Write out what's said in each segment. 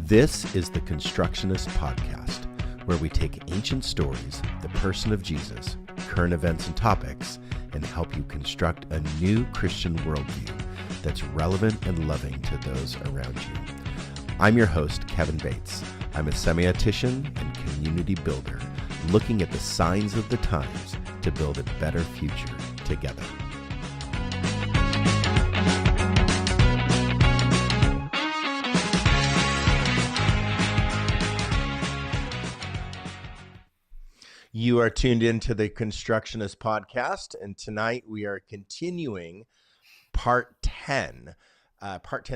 This is the Constructionist Podcast, where we take ancient stories, the person of Jesus, current events and topics, and help you construct a new Christian worldview that's relevant and loving to those around you. I'm your host, Kevin Bates. I'm a semiotician and community builder, looking at the signs of the times to build a better future together. You are tuned into the Constructionist Podcast, and tonight we are continuing part 10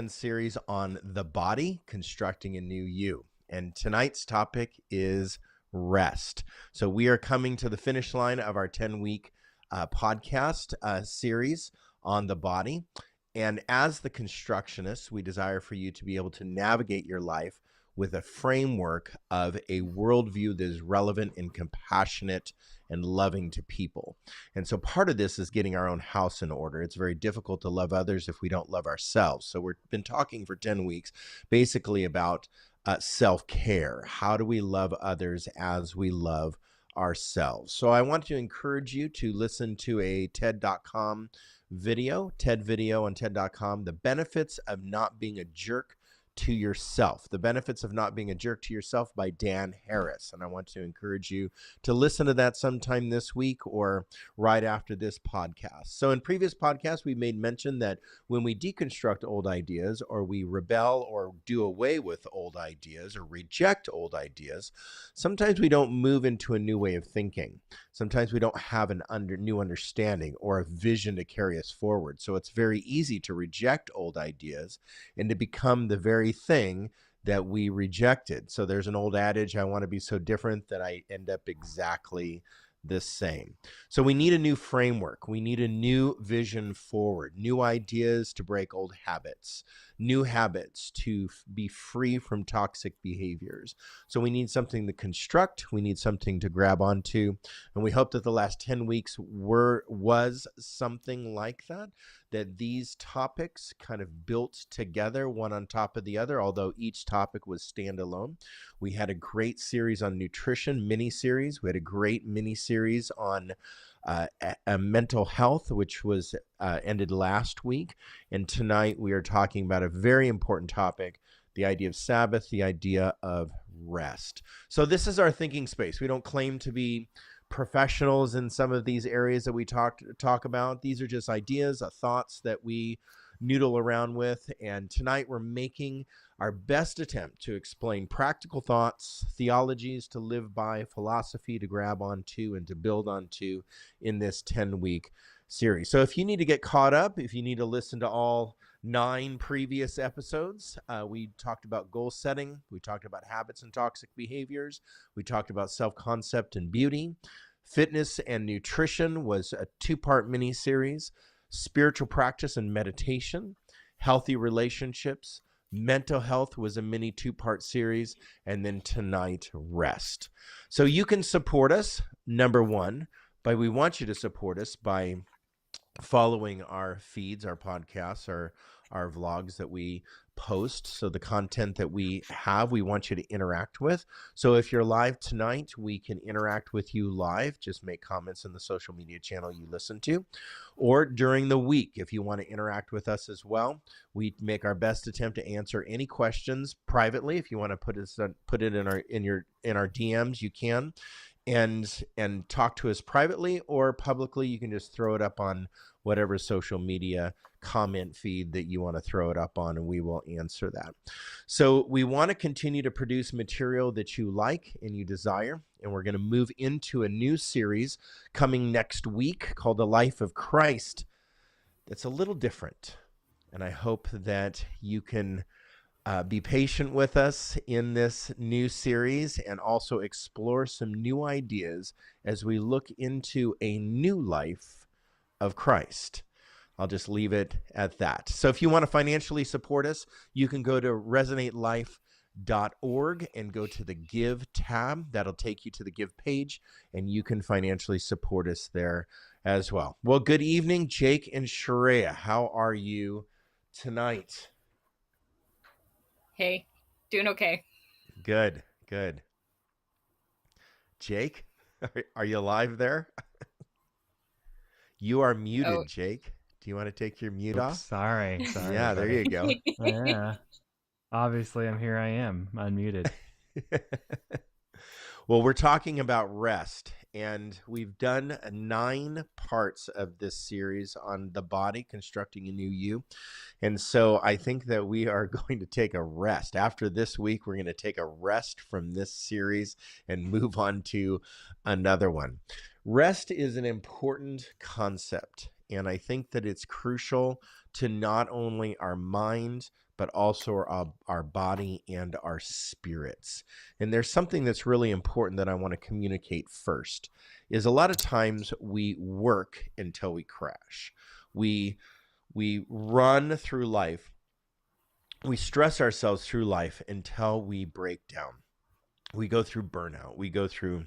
series on the body, constructing a new you. And tonight's topic is rest. So we are coming to the finish line of our 10-week podcast series on the body. And as the Constructionists, we desire for you to be able to navigate your life with a framework of a worldview that is relevant and compassionate and loving to people. And so part of this is getting our own house in order. It's very difficult to love others if we don't love ourselves. So we've been talking for 10 weeks basically about self-care. How do we love others as we love ourselves? So I want to encourage you to listen to a TED.com video, TED video on TED.com, The Benefits of Not Being a Jerk to Yourself. The Benefits of Not Being a Jerk to Yourself by Dan Harris. And I want to encourage you to listen to that sometime this week or right after this podcast. So in previous podcasts, we made mention that when we deconstruct old ideas or we rebel or do away with old ideas or reject old ideas, sometimes we don't move into a new way of thinking. Sometimes we don't have an new understanding or a vision to carry us forward. So it's very easy to reject old ideas and to become the very thing that we rejected. So there's an old adage, I want to be so different that I end up exactly the same. So we need a new framework. We need a new vision forward, new ideas to break old habits, new habits to be free from toxic behaviors. So we need something to construct. We need something to grab onto. And we hope that the last 10 weeks was something like that these topics kind of built together one on top of the other, although each topic was standalone. We had a great series on nutrition, mini-series. We had a great mini-series on mental health, which was ended last week. And tonight we are talking about a very important topic, the idea of Sabbath, the idea of rest. So this is our thinking space. We don't claim to be professionals in some of these areas that we talk about. These are just ideas, thoughts that we noodle around with. And tonight we're making our best attempt to explain practical thoughts, theologies to live by, philosophy to grab onto and to build onto in this 10-week series. So if you need to get caught up, if you need to listen to all 9 previous episodes, we talked about goal setting. We talked about habits and toxic behaviors. We talked about self-concept and beauty. Fitness and nutrition was a 2-part mini-series. Spiritual practice and meditation. Healthy relationships. Mental health was a mini 2-part series. And then tonight, rest. So you can support us, number one, but we want you to support us by following our feeds, our podcasts, our vlogs that we post. So the content that we have, we want you to interact with. So if you're live tonight, we can interact with you live. Just make comments in the social media channel you listen to. Or during the week, if you want to interact with us as well, we make our best attempt to answer any questions privately. If you want to put it in our DMs, you can. And talk to us privately or publicly. You can just throw it up on whatever social media comment feed that you want to throw it up on, and we will answer that. So we want to continue to produce material that you like and you desire, and we're going to move into a new series coming next week called The Life of Christ. That's a little different, and I hope that you can be patient with us in this new series and also explore some new ideas as we look into a new life of Christ. I'll just leave it at that. So if you want to financially support us, you can go to resonatelife.org and go to the Give tab. That'll take you to the Give page, and you can financially support us there as well. Well, good evening, Jake and Sharia. How are you tonight? Hey. Doing okay. Good, good. Jake, are you live there? You are Oh. muted, Jake. Do you want to take your mute Oops, off? sorry, Yeah, there everybody. you go. Yeah, obviously I'm here. I am unmuted. Well, we're talking about rest, and we've done 9 parts of this series on the body, constructing a new you. And so I think that we are going to take a rest. After this week, we're going to take a rest from this series and move on to another one. Rest is an important concept, and I think that it's crucial to not only our mind, but also our body and our spirits. And there's something that's really important that I want to communicate first, is a lot of times we work until we crash. We run through life. We stress ourselves through life until we break down. We go through burnout. We go through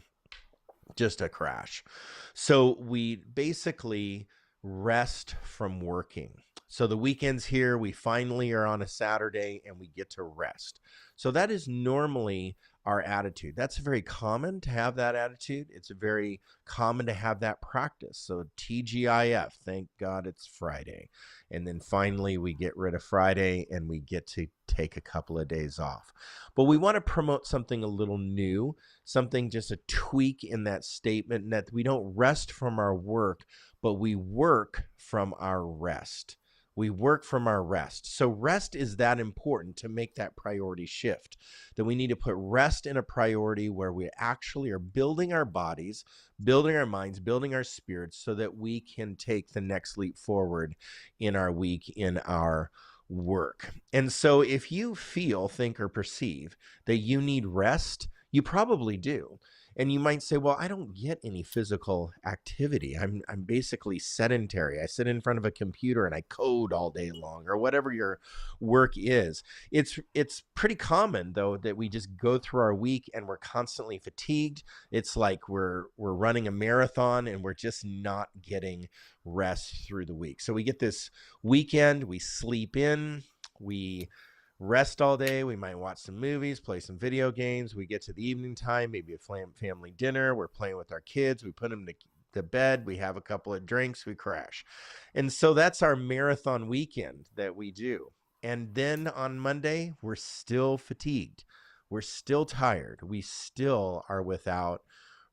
just a crash. So we basically rest from working. So the weekend's here, we finally are on a Saturday and we get to rest. So that is normally our attitude. That's very common to have that attitude. It's very common to have that practice. So TGIF, thank God it's Friday. And then finally we get rid of Friday and we get to take a couple of days off. But we want to promote something a little new, something just a tweak in that statement, that we don't rest from our work, but we work from our rest. We work from our rest. So rest is that important to make that priority shift, that we need to put rest in a priority where we actually are building our bodies, building our minds, building our spirits so that we can take the next leap forward in our week, in our work. And so if you feel, think, or perceive that you need rest, you probably do. And you might say, well, I don't get any physical activity. I'm basically sedentary. I sit in front of a computer and I code all day long, or whatever your work is. It's pretty common though that we just go through our week and we're constantly fatigued. It's like we're running a marathon and we're just not getting rest through the week. So we get this weekend, we sleep in, we rest all day. We might watch some movies, play some video games. We get to the evening time, maybe a family dinner. We're playing with our kids. We put them to bed. We have a couple of drinks. We crash. And so that's our marathon weekend that we do. And then on Monday, we're still fatigued. We're still tired. We still are without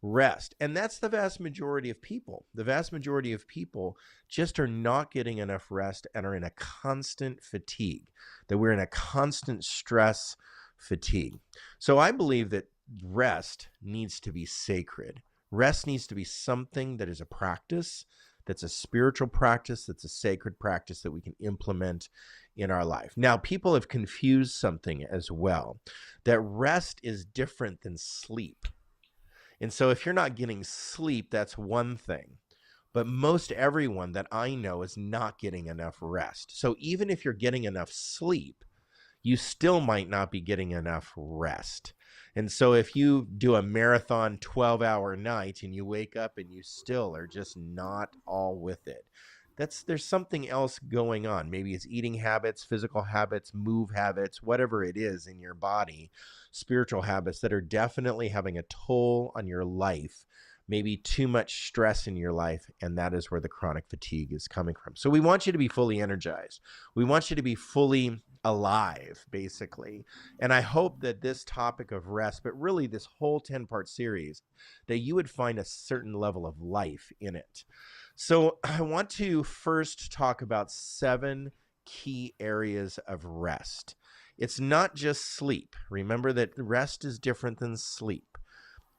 rest. And that's the vast majority of people. The vast majority of people just are not getting enough rest and are in a constant fatigue, that we're in a constant stress fatigue. So I believe that rest needs to be sacred. Rest needs to be something that is a practice, that's a spiritual practice, that's a sacred practice that we can implement in our life. Now, people have confused something as well, that rest is different than sleep. And so if you're not getting sleep, that's one thing. But most everyone that I know is not getting enough rest. So even if you're getting enough sleep, you still might not be getting enough rest. And so if you do a marathon 12-hour night and you wake up and you still are just not all with it, there's something else going on. Maybe it's eating habits, physical habits, move habits, whatever it is in your body, spiritual habits that are definitely having a toll on your life, maybe too much stress in your life, and that is where the chronic fatigue is coming from. So we want you to be fully energized. We want you to be fully alive, basically. And I hope that this topic of rest, but really this whole 10-part series, that you would find a certain level of life in it. So I want to first talk about 7 key areas of rest. It's not just sleep. Remember that rest is different than sleep.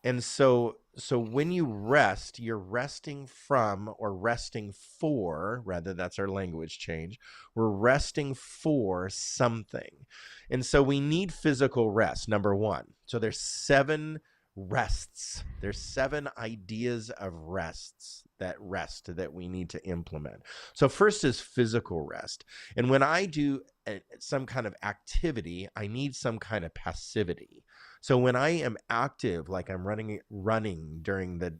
And so when you rest, you're resting from or resting for, rather, that's our language change. We're resting for something. And so we need physical rest, number 1. So there's 7 rests. There's 7 ideas of rest that we need to implement. So first is physical rest. And when I do some kind of activity, I need some kind of passivity. So when I am active, like I'm running during the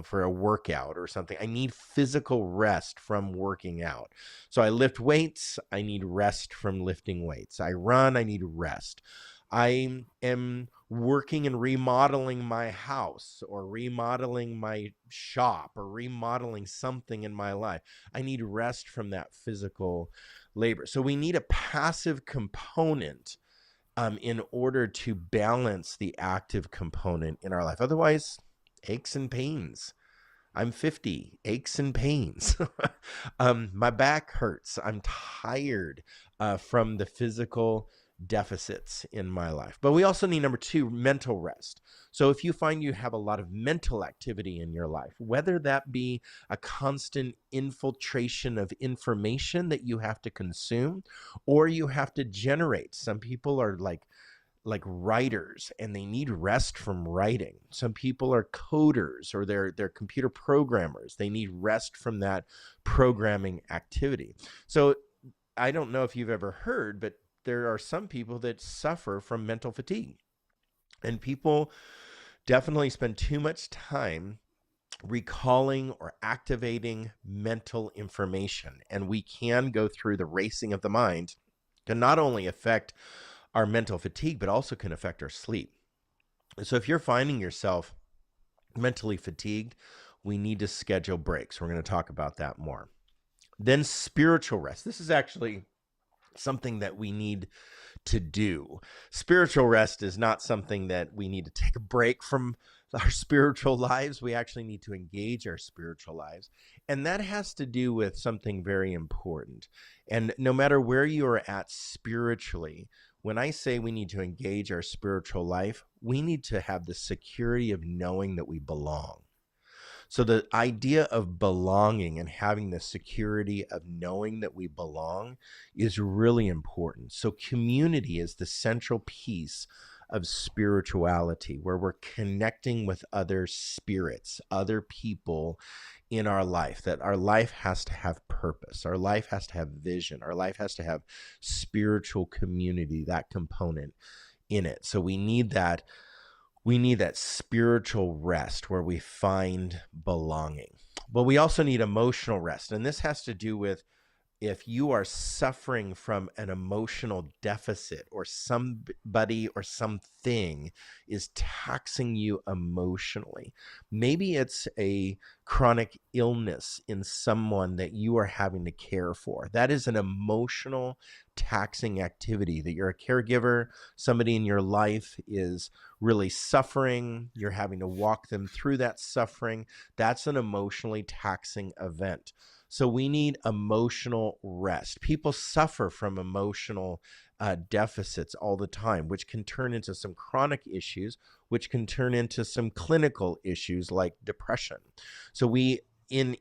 for a workout or something, I need physical rest from working out. So I lift weights, I need rest from lifting weights. I run, I need rest. I am working and remodeling my house or remodeling my shop or remodeling something in my life. I need rest from that physical labor. So we need a passive component in order to balance the active component in our life. Otherwise, aches and pains. I'm 50, aches and pains. My back hurts. I'm tired from the physical deficits in my life. But we also need, number two, mental rest. So if you find you have a lot of mental activity in your life, whether that be a constant infiltration of information that you have to consume or you have to generate. Some people are like writers and they need rest from writing. Some people are coders or they're computer programmers. They need rest from that programming activity. So I don't know if you've ever heard, but there are some people that suffer from mental fatigue. And people definitely spend too much time recalling or activating mental information. And we can go through the racing of the mind to not only affect our mental fatigue, but also can affect our sleep. So if you're finding yourself mentally fatigued, we need to schedule breaks. We're going to talk about that more. Then spiritual rest. This is actually something that we need to do. Spiritual rest is not something that we need to take a break from our spiritual lives. We actually need to engage our spiritual lives. And that has to do with something very important. And no matter where you are at spiritually, when I say we need to engage our spiritual life, we need to have the security of knowing that we belong. So the idea of belonging and having the security of knowing that we belong is really important. So community is the central piece of spirituality, where we're connecting with other spirits, other people in our life, that our life has to have purpose. Our life has to have vision. Our life has to have spiritual community, that component in it. So we need that spiritual rest where we find belonging. But we also need emotional rest. And this has to do with if you are suffering from an emotional deficit or somebody or something is taxing you emotionally. Maybe it's a chronic illness in someone that you are having to care for. That is an emotional taxing activity that you're a caregiver, somebody in your life is really suffering, you're having to walk them through that suffering. That's an emotionally taxing event. So we need emotional rest. People suffer from emotional deficits all the time, which can turn into some chronic issues, which can turn into some clinical issues like depression. So we in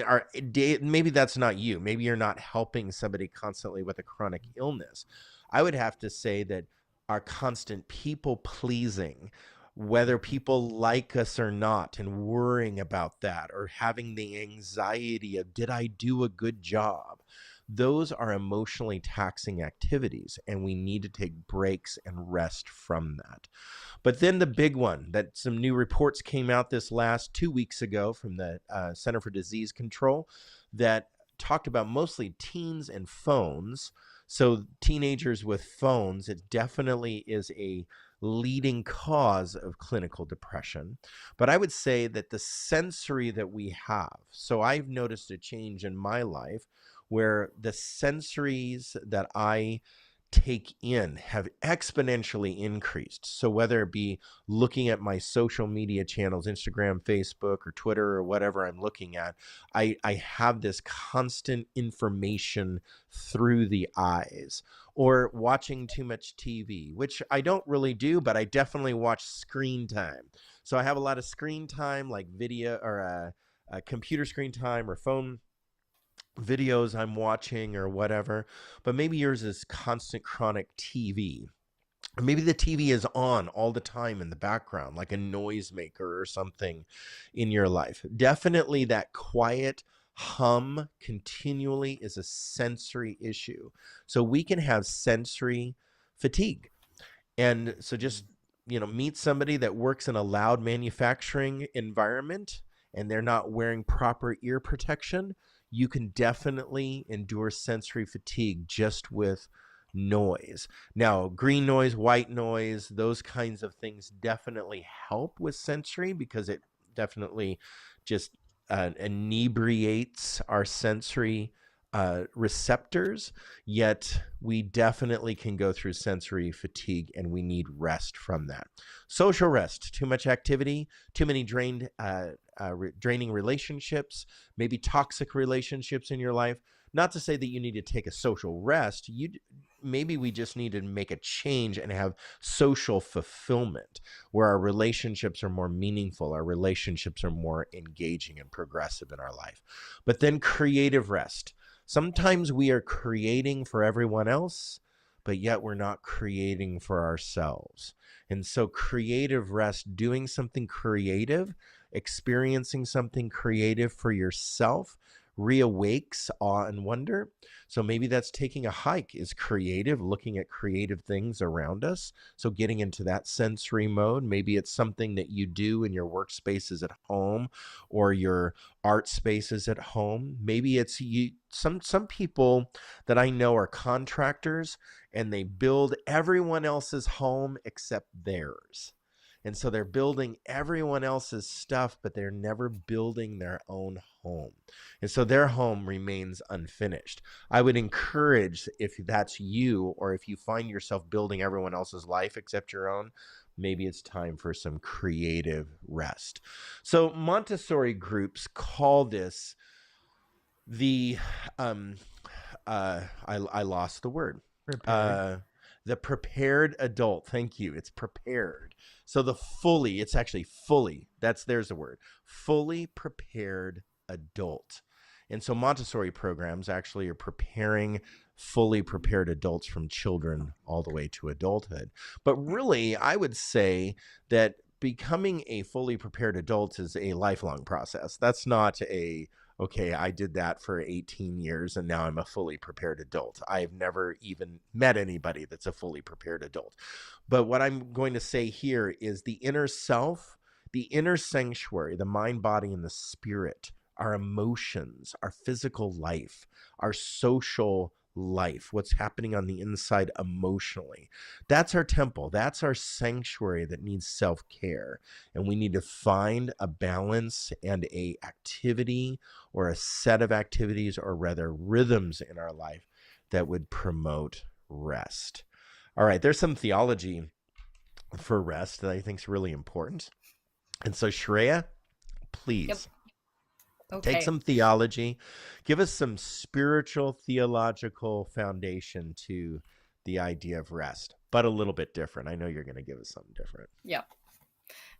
our day, maybe that's not you. Maybe you're not helping somebody constantly with a chronic illness. I would have to say that our constant people pleasing, whether people like us or not, and worrying about that, or having the anxiety of, did I do a good job? Those are emotionally taxing activities, and we need to take breaks and rest from that. But then the big one that some new reports came out this last 2 weeks ago from the Center for Disease Control that talked about mostly teens and phones. So teenagers with phones, it definitely is a leading cause of clinical depression. But I would say that the sensory that we have, so I've noticed a change in my life where the sensories that I take in have exponentially increased. So whether it be looking at my social media channels, Instagram, Facebook, or Twitter, or whatever I'm looking at, I have this constant information through the eyes. Or watching too much TV, which I don't really do, but I definitely watch screen time. So I have a lot of screen time, like video or computer screen time or phone videos I'm watching or whatever. But maybe yours is constant chronic TV. Or maybe the TV is on all the time in the background, like a noisemaker or something in your life. Definitely that quiet hum continually is a sensory issue. So we can have sensory fatigue. And so just, meet somebody that works in a loud manufacturing environment and they're not wearing proper ear protection. You can definitely endure sensory fatigue just with noise. Now, green noise, white noise, those kinds of things definitely help with sensory because it definitely just inebriates our sensory receptors. Yet we definitely can go through sensory fatigue and we need rest from that. Social rest, too much activity, too many draining relationships, maybe toxic relationships in your life. Not to say that you need to take a social rest. Maybe we just need to make a change and have social fulfillment where our relationships are more meaningful, our relationships are more engaging and progressive in our life. But then creative rest. Sometimes we are creating for everyone else, but yet we're not creating for ourselves. And so creative rest, doing something creative, experiencing something creative for yourself, reawakes awe and wonder. So maybe that's taking a hike is creative, looking at creative things around us. So getting into that sensory mode. Maybe it's something that you do in your workspaces at home or your art spaces at home. Maybe it's some people that I know are contractors and they build everyone else's home except theirs. And so they're building everyone else's stuff, but they're never building their own home. And so their home remains unfinished. I would encourage, if that's you, or if you find yourself building everyone else's life except your own, maybe it's time for some creative rest. So Montessori groups call this I lost the word. Prepared. The prepared adult. Thank you. It's prepared. So it's actually fully, there's the word, fully prepared adult. And so Montessori programs actually are preparing fully prepared adults from children all the way to adulthood. But really, I would say that becoming a fully prepared adult is a lifelong process. That's not okay, I did that for 18 years and now I'm a fully prepared adult. I've never even met anybody that's a fully prepared adult. But what I'm going to say here is the inner self, the inner sanctuary, the mind, body, and the spirit, our emotions, our physical life, our social life, what's happening on the inside emotionally. That's our temple. That's our sanctuary that needs self-care. And we need to find a balance and a activity or a set of activities, or rather rhythms in our life that would promote rest. All right, there's some theology for rest that I think is really important. And so Shreya, please. Yep. Take Okay. some theology, give us some spiritual theological foundation to the idea of rest, but a little bit different. I know you're going to give us something different. Yeah.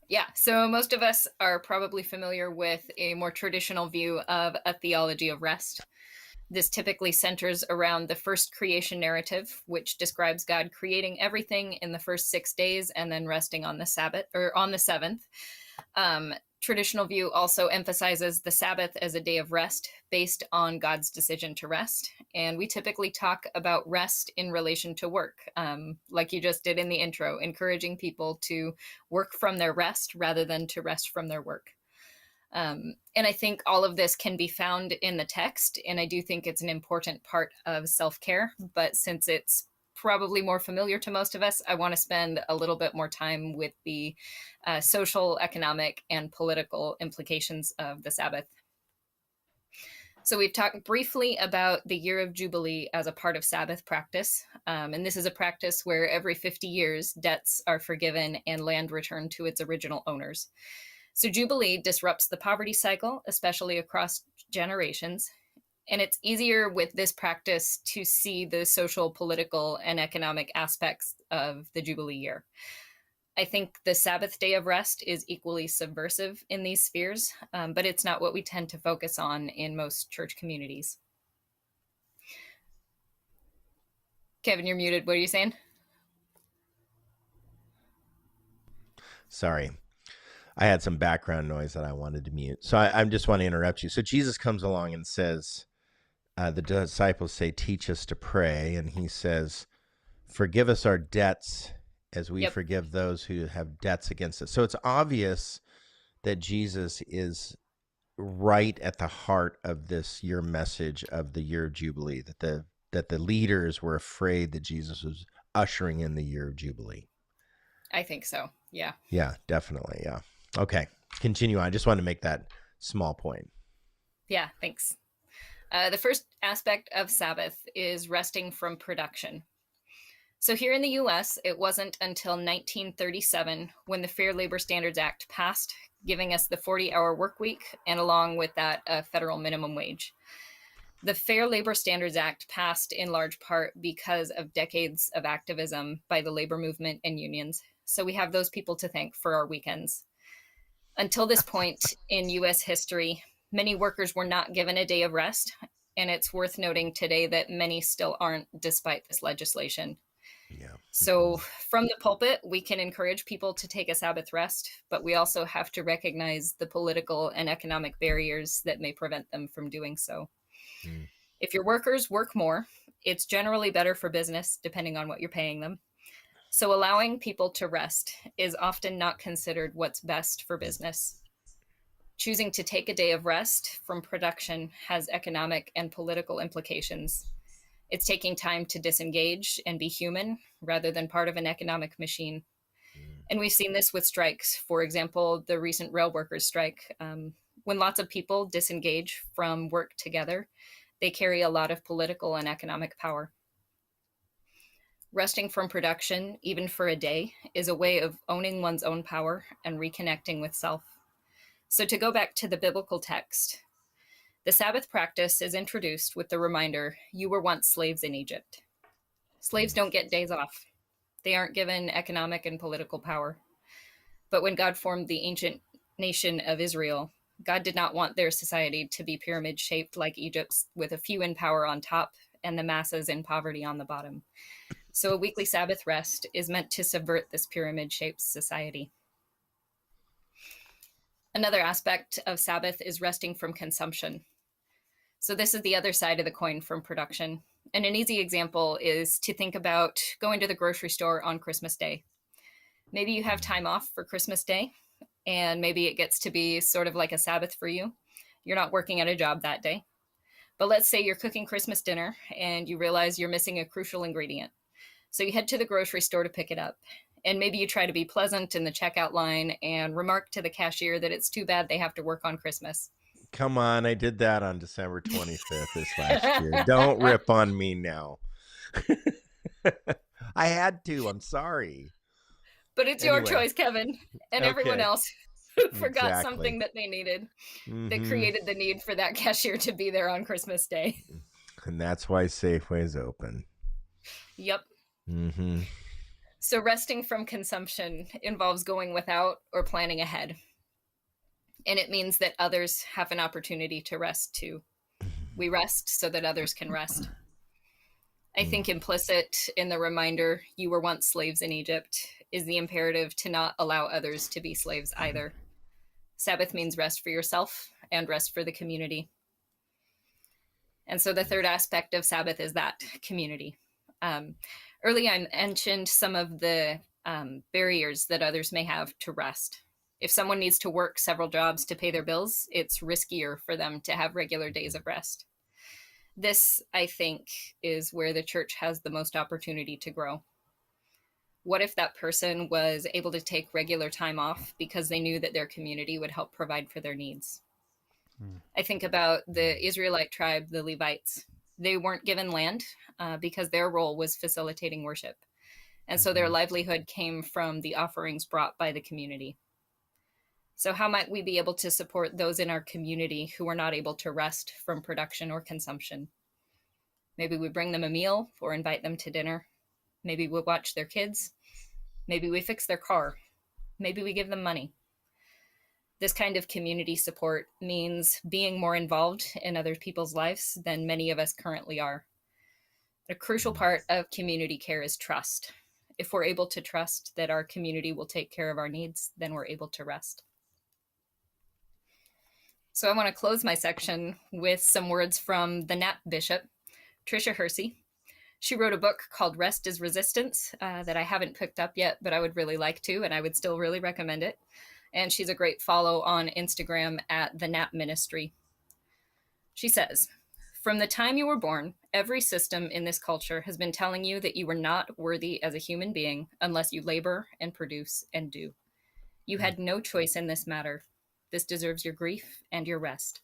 Yeah. So most of us are probably familiar with a more traditional view of a theology of rest. This typically centers around the first creation narrative, which describes God creating everything in the first 6 days and then resting on the Sabbath or on the seventh. Traditional view also emphasizes the Sabbath as a day of rest based on God's decision to rest. And we typically talk about rest in relation to work, like you just did in the intro, encouraging people to work from their rest rather than to rest from their work. And I think all of this can be found in the text, and I do think it's an important part of self-care. But since it's probably more familiar to most of us, I want to spend a little bit more time with the social, economic, and political implications of the Sabbath. So we've talked briefly about the year of Jubilee as a part of Sabbath practice. And this is a practice where every 50 years, debts are forgiven and land returned to its original owners. So Jubilee disrupts the poverty cycle, especially across generations. And it's easier with this practice to see the social, political, and economic aspects of the Jubilee year. I think the Sabbath day of rest is equally subversive in these spheres, but it's not what we tend to focus on in most church communities. Kevin, you're muted. What are you saying? Sorry. I had some background noise that I wanted to mute. So I just want to interrupt you. So Jesus comes along and says, the disciples say, teach us to pray. And he says, forgive us our debts as we forgive those who have debts against us. So it's obvious that Jesus is right at the heart of this year message of the year of Jubilee, that the that the leaders were afraid that Jesus was ushering in the year of Jubilee. I think so. Yeah. Yeah, definitely. Yeah. Okay. Continue on. I just wanted to make that small point. Yeah, thanks. The first aspect of Sabbath is resting from production. So here in the US, it wasn't until 1937 when the Fair Labor Standards Act passed, giving us the 40-hour work week and along with that, a federal minimum wage. The Fair Labor Standards Act passed in large part because of decades of activism by the labor movement and unions. So we have those people to thank for our weekends. Until this point in US history, many workers were not given a day of rest, and it's worth noting today that many still aren't despite this legislation. Yeah. So from the pulpit, we can encourage people to take a Sabbath rest, but we also have to recognize the political and economic barriers that may prevent them from doing so. Mm. If your workers work more, it's generally better for business, depending on what you're paying them. So allowing people to rest is often not considered what's best for business. Choosing to take a day of rest from production has economic and political implications. It's taking time to disengage and be human rather than part of an economic machine. And we've seen this with strikes. For example, the recent rail workers strike. When lots of people disengage from work together, they carry a lot of political and economic power. Resting from production, even for a day, is a way of owning one's own power and reconnecting with self. So to go back to the biblical text, the Sabbath practice is introduced with the reminder, you were once slaves in Egypt. Slaves don't get days off. They aren't given economic and political power. But when God formed the ancient nation of Israel, God did not want their society to be pyramid-shaped like Egypt's, with a few in power on top and the masses in poverty on the bottom. So a weekly Sabbath rest is meant to subvert this pyramid-shaped society. Another aspect of Sabbath is resting from consumption. So this is the other side of the coin from production. And an easy example is to think about going to the grocery store on Christmas Day. Maybe you have time off for Christmas Day, and maybe it gets to be sort of like a Sabbath for you. You're not working at a job that day. But let's say you're cooking Christmas dinner and you realize you're missing a crucial ingredient. So you head to the grocery store to pick it up. And maybe you try to be pleasant in the checkout line and remark to the cashier that it's too bad they have to work on Christmas. Come on, I did that on December 25th this last year. Don't rip on me now. I had to. I'm sorry. But it's your choice, Kevin, and everyone Okay. else who forgot Exactly. something that they needed that Mhm. created the need for that cashier to be there on Christmas Day. And that's why Safeway is open. Yep. Mm-hmm. So resting from consumption involves going without or planning ahead. And it means that others have an opportunity to rest too. We rest so that others can rest. I think implicit in the reminder, you were once slaves in Egypt, is the imperative to not allow others to be slaves either. Sabbath means rest for yourself and rest for the community. And so the third aspect of Sabbath is that community. Earlier, I mentioned some of the barriers that others may have to rest. If someone needs to work several jobs to pay their bills, it's riskier for them to have regular days of rest. This, I think, is where the church has the most opportunity to grow. What if that person was able to take regular time off because they knew that their community would help provide for their needs? I think about the Israelite tribe, the Levites. They weren't given land because their role was facilitating worship. And so their livelihood came from the offerings brought by the community. So how might we be able to support those in our community who are not able to rest from production or consumption? Maybe we bring them a meal or invite them to dinner. Maybe we watch their kids. Maybe we fix their car. Maybe we give them money. This kind of community support means being more involved in other people's lives than many of us currently are. A crucial part of community care is trust. If we're able to trust that our community will take care of our needs, then we're able to rest. So I want to close my section with some words from the NAP bishop, Tricia Hersey. She wrote a book called Rest is Resistance that I haven't picked up yet, but I would really like to, and I would still really recommend it. And she's a great follow on Instagram at the NAP Ministry. She says, "From the time you were born, Every system in this culture has been telling you that you are not worthy as a human being unless you labor and produce and do. You had no choice in this matter. This deserves your grief and your rest.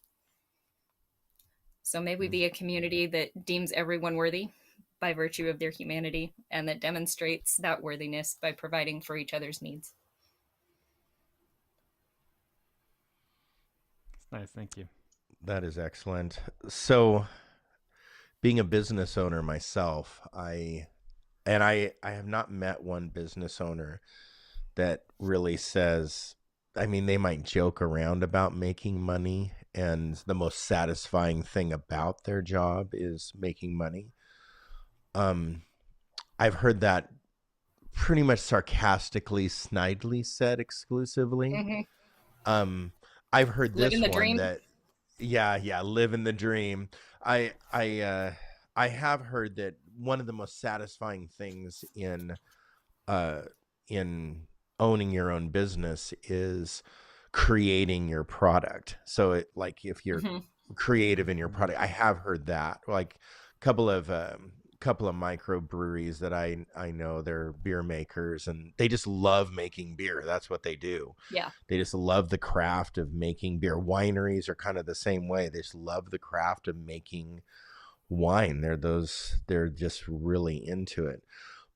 So may we be a community that deems everyone worthy by virtue of their humanity and that demonstrates that worthiness by providing for each other's needs. It's nice. Thank you. That is excellent. So, being a business owner myself, I have not met one business owner that really says, I mean, they might joke around about making money, and the most satisfying thing about their job is making money. I've heard that pretty much sarcastically, snidely said exclusively. Mm-hmm. I've heard this Living the one dream. that, yeah, living the dream. I have heard that one of the most satisfying things in owning your own business is creating your product. So it, like, if you're creative in your product, I have heard that, like a couple of microbreweries that I know, they're beer makers and they just love making beer. That's what they do. Yeah. They just love the craft of making beer. Wineries are kind of the same way. They just love the craft of making wine. They're just really into it.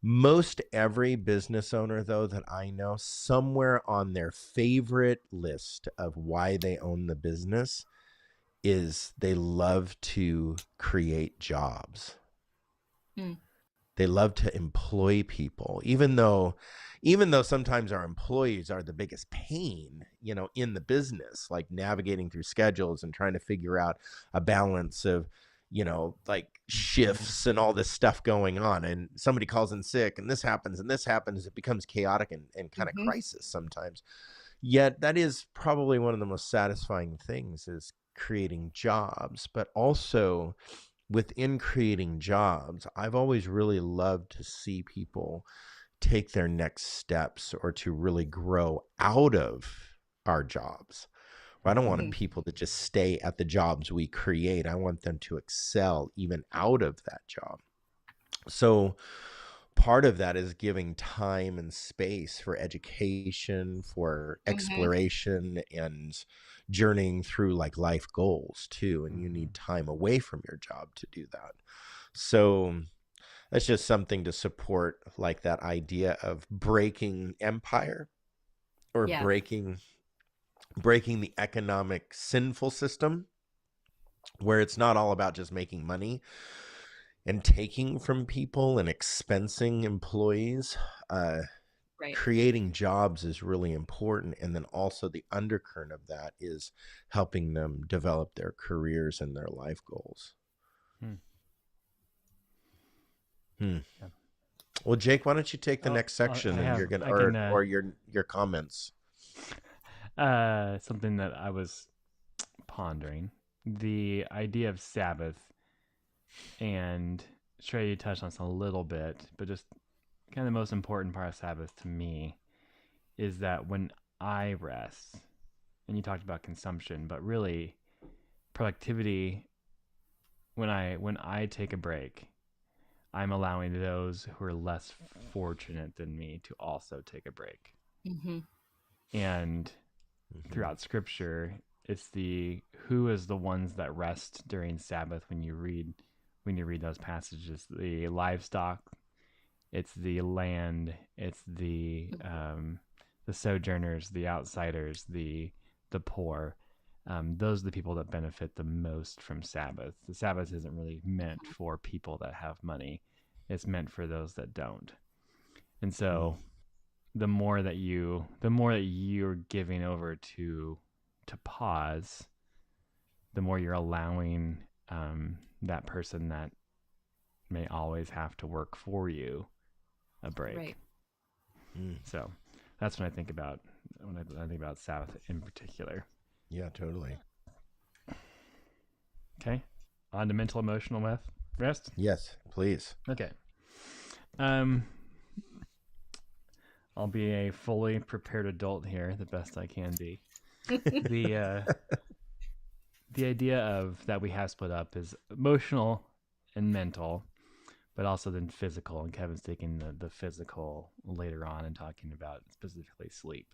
Most every business owner, though, that I know, somewhere on their favorite list of why they own the business is they love to create jobs. They love to employ people, even though sometimes our employees are the biggest pain, in the business, like navigating through schedules and trying to figure out a balance of, like shifts and all this stuff going on, and somebody calls in sick and this happens, it becomes chaotic and kind of crisis sometimes. Yet that is probably one of the most satisfying things, is creating jobs. But also within creating jobs, I've always really loved to see people take their next steps or to really grow out of our jobs. I don't want people to just stay at the jobs we create. I want them to excel even out of that job. So part of that is giving time and space for education, for exploration, and journeying through like life goals too. And you need time away from your job to do that. So that's just something to support, like that idea of breaking empire, or breaking the economic sinful system, where it's not all about just making money and taking from people and expensing employees. Right. Creating jobs is really important. And then also the undercurrent of that is helping them develop their careers and their life goals. Yeah. Well, Jake, why don't you take the next section or your comments? Something that I was pondering, the idea of Sabbath, and Trey, you touched on this a little bit, but just kind of the most important part of Sabbath to me is that when I rest, and you talked about consumption, but really productivity, when I take a break, I'm allowing those who are less fortunate than me to also take a break. And throughout Scripture, it's who is the ones that rest during Sabbath. When you read those passages, the livestock, it's the land, it's the sojourners, the outsiders, the poor. Those are the people that benefit the most from Sabbath. The Sabbath isn't really meant for people that have money. It's meant for those that don't. And so the more that you're giving over to pause, the more you're allowing that person that may always have to work for you a break. Right. So that's what I think about when I think about Sabbath in particular. Yeah, totally. Okay. On to mental emotional rest? Yes, please. Okay. I'll be a fully prepared adult here, the best I can be. The idea of that we have split up is emotional and mental, but also then physical. And Kevin's taking the physical later on and talking about specifically sleep.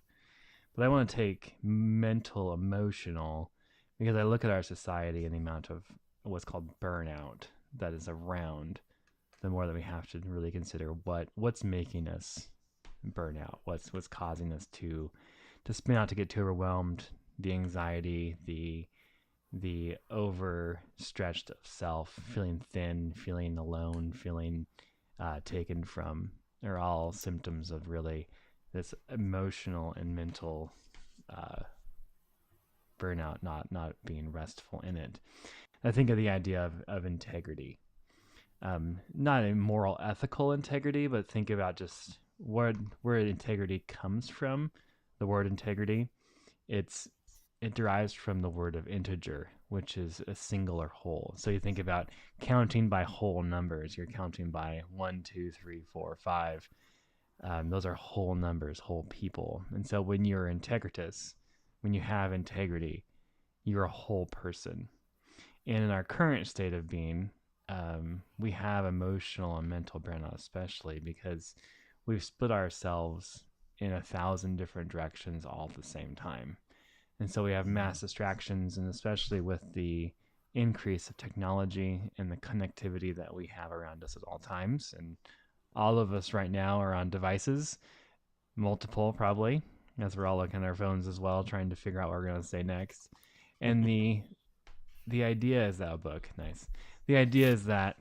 But I want to take mental, emotional, because I look at our society and the amount of what's called burnout that is around, the more that we have to really consider what's making us burn out, what's causing us to spin out, to get too overwhelmed, the anxiety, the overstretched of self, feeling thin, feeling alone, feeling taken from, are all symptoms of really this emotional and mental burnout, not being restful in it. I think of the idea of integrity, not a moral, ethical integrity, but think about just where integrity comes from. The word integrity, it derives from the word of integer, which is a singular whole. So you think about counting by whole numbers. You're counting by 1, 2, 3, 4, 5. Those are whole numbers, whole people. And so when you're integritous, when you have integrity, you're a whole person. And in our current state of being, we have emotional and mental burnout, especially because we've split ourselves in 1,000 different directions all at the same time. And so we have mass distractions, and especially with the increase of technology and the connectivity that we have around us at all times. And all of us right now are on devices, multiple probably, as we're all looking at our phones as well, trying to figure out what we're going to say next. And the idea is that book, nice. The idea is that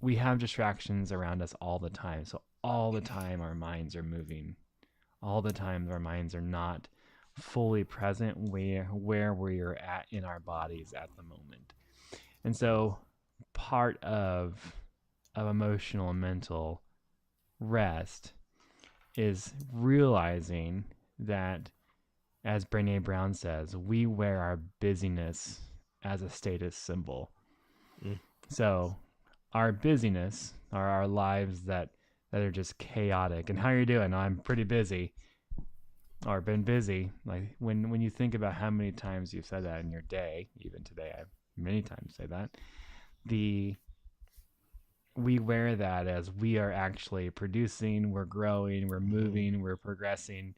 we have distractions around us all the time. So all the time our minds are moving. All the time our minds are not fully present where we're at in our bodies at the moment. And so part of emotional and mental rest is realizing that, as Brené Brown says, we wear our busyness as a status symbol. So our busyness are our lives that are just chaotic. And how are you doing? I'm pretty busy, or been busy. Like when you think about how many times you've said that in your day, even today, I many times say that, we wear that as we are actually producing, we're growing, we're moving, we're progressing.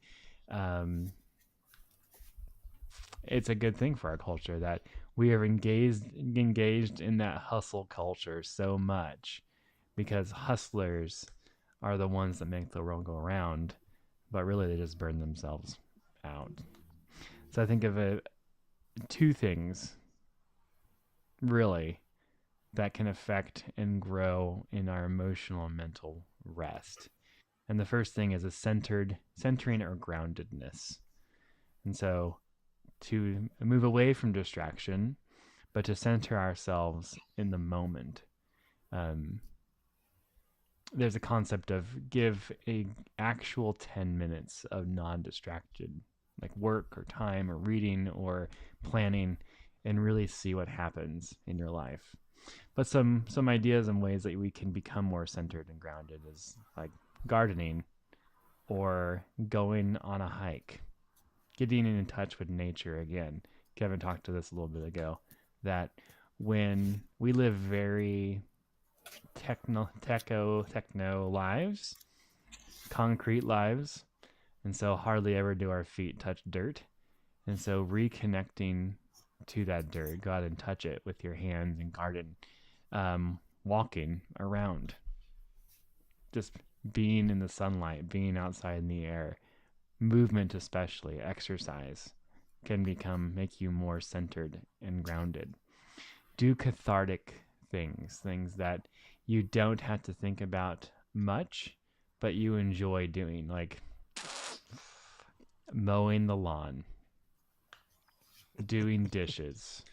It's a good thing for our culture that we are engaged in that hustle culture so much, because hustlers are the ones that make the world go around, but really they just burn themselves out. So I think of two things really that can affect and grow in our emotional and mental rest. And the first thing is a centering or groundedness. And so to move away from distraction, but to center ourselves in the moment. There's a concept of give a actual 10 minutes of non-distracted, like work or time or reading or planning, and really see what happens in your life. But some ideas and ways that we can become more centered and grounded is like gardening or going on a hike, getting in touch with nature again. Kevin talked to this a little bit ago, that when we live very techno lives, concrete lives, and so hardly ever do our feet touch dirt. And so reconnecting to that dirt, go out and touch it with your hands and garden, walking around, just being in the sunlight, being outside in the air, movement, especially exercise, can make you more centered and grounded. Do cathartic things that you don't have to think about much, but you enjoy doing, like mowing the lawn, doing dishes.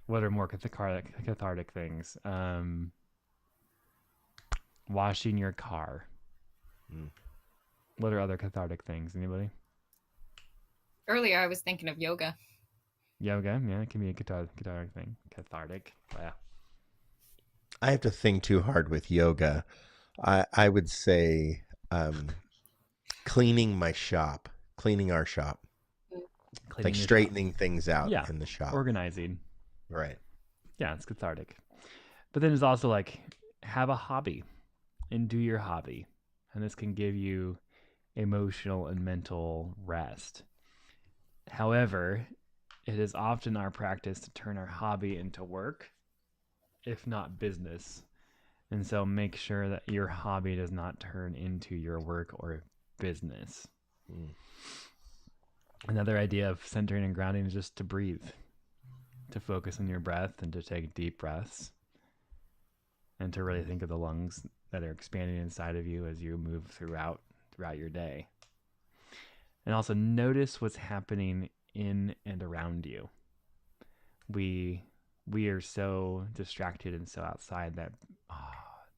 What are more cathartic things? Washing your car. What are other cathartic things? Anybody? Earlier, I was thinking of yoga. Yoga, yeah, it can be a cathartic thing. Cathartic, yeah. I have to think too hard with yoga. I would say cleaning our shop, Cleaning like straightening things out Yeah, in the shop. organizing. Right. Yeah, it's cathartic. But then it's also like have a hobby and do your hobby. And this can give you emotional and mental rest. However, it is often our practice to turn our hobby into work, if not business. And so make sure that your hobby does not turn into your work or business. Mm. Another idea of centering and grounding is just to breathe, to focus on your breath and to take deep breaths, and to really think of the lungs that are expanding inside of you as you move throughout your day. And also notice what's happening in and around you. We are so distracted and so outside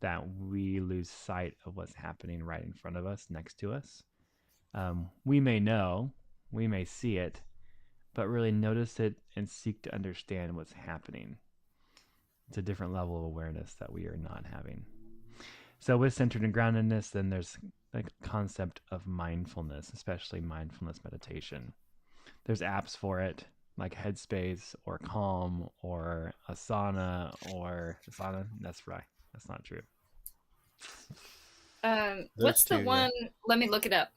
that we lose sight of what's happening right in front of us, next to us. We may know, we may see it, but really notice it and seek to understand what's happening. It's a different level of awareness that we are not having. So with centered and groundedness, then there's the concept of mindfulness, especially mindfulness meditation. There's apps for it, like Headspace or Calm or Asana or Asana. That's right. That's not true. What's the one? Yeah. Let me look it up.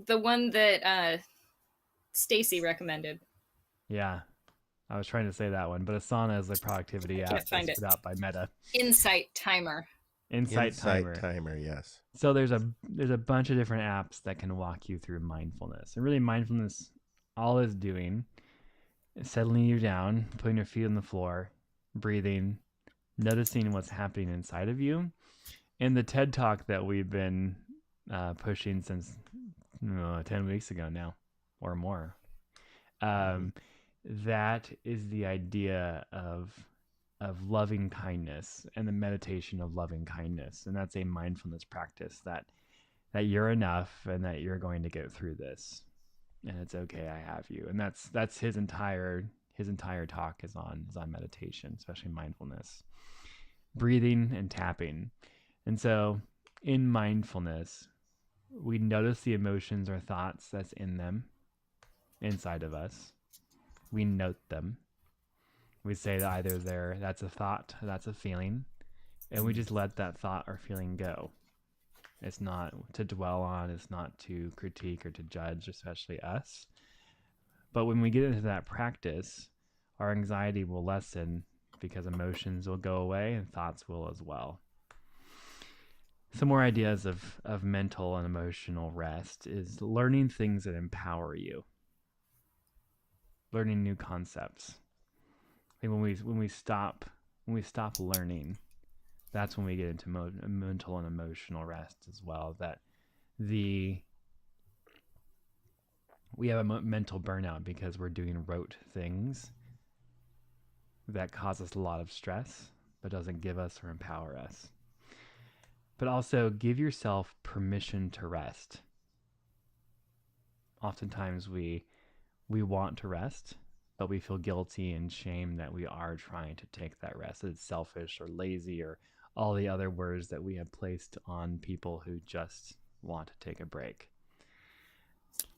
The one that Stacy recommended. Yeah, I was trying to say that one, but Asana is the productivity app that's put out by Meta. Insight Timer. Insight Timer, yes. So there's a bunch of different apps that can walk you through mindfulness. And really mindfulness, all it's doing is settling you down, putting your feet on the floor, breathing, noticing what's happening inside of you. And the TED Talk that we've been pushing since 10 weeks ago now or more, that is the idea of loving kindness and the meditation of loving kindness. And that's a mindfulness practice that you're enough and that you're going to get through this. And it's okay, I have you. And that's his entire talk is on meditation, especially mindfulness, breathing and tapping. And so in mindfulness, we notice the emotions or thoughts that's in them, inside of us. We note them. We say that either that's a thought, that's a feeling, and we just let that thought or feeling go. It's not to dwell on, it's not to critique or to judge, especially us. But when we get into that practice, our anxiety will lessen because emotions will go away and thoughts will as well. Some more ideas of mental and emotional rest is learning things that empower you. Learning new concepts. I think when we stop learning, that's when we get into mental and emotional rest as well. That we have a mental burnout because we're doing rote things that cause us a lot of stress, but doesn't give us or empower us. But also give yourself permission to rest. Oftentimes we want to rest, but we feel guilty and shame that we are trying to take that rest. It's selfish or lazy or all the other words that we have placed on people who just want to take a break.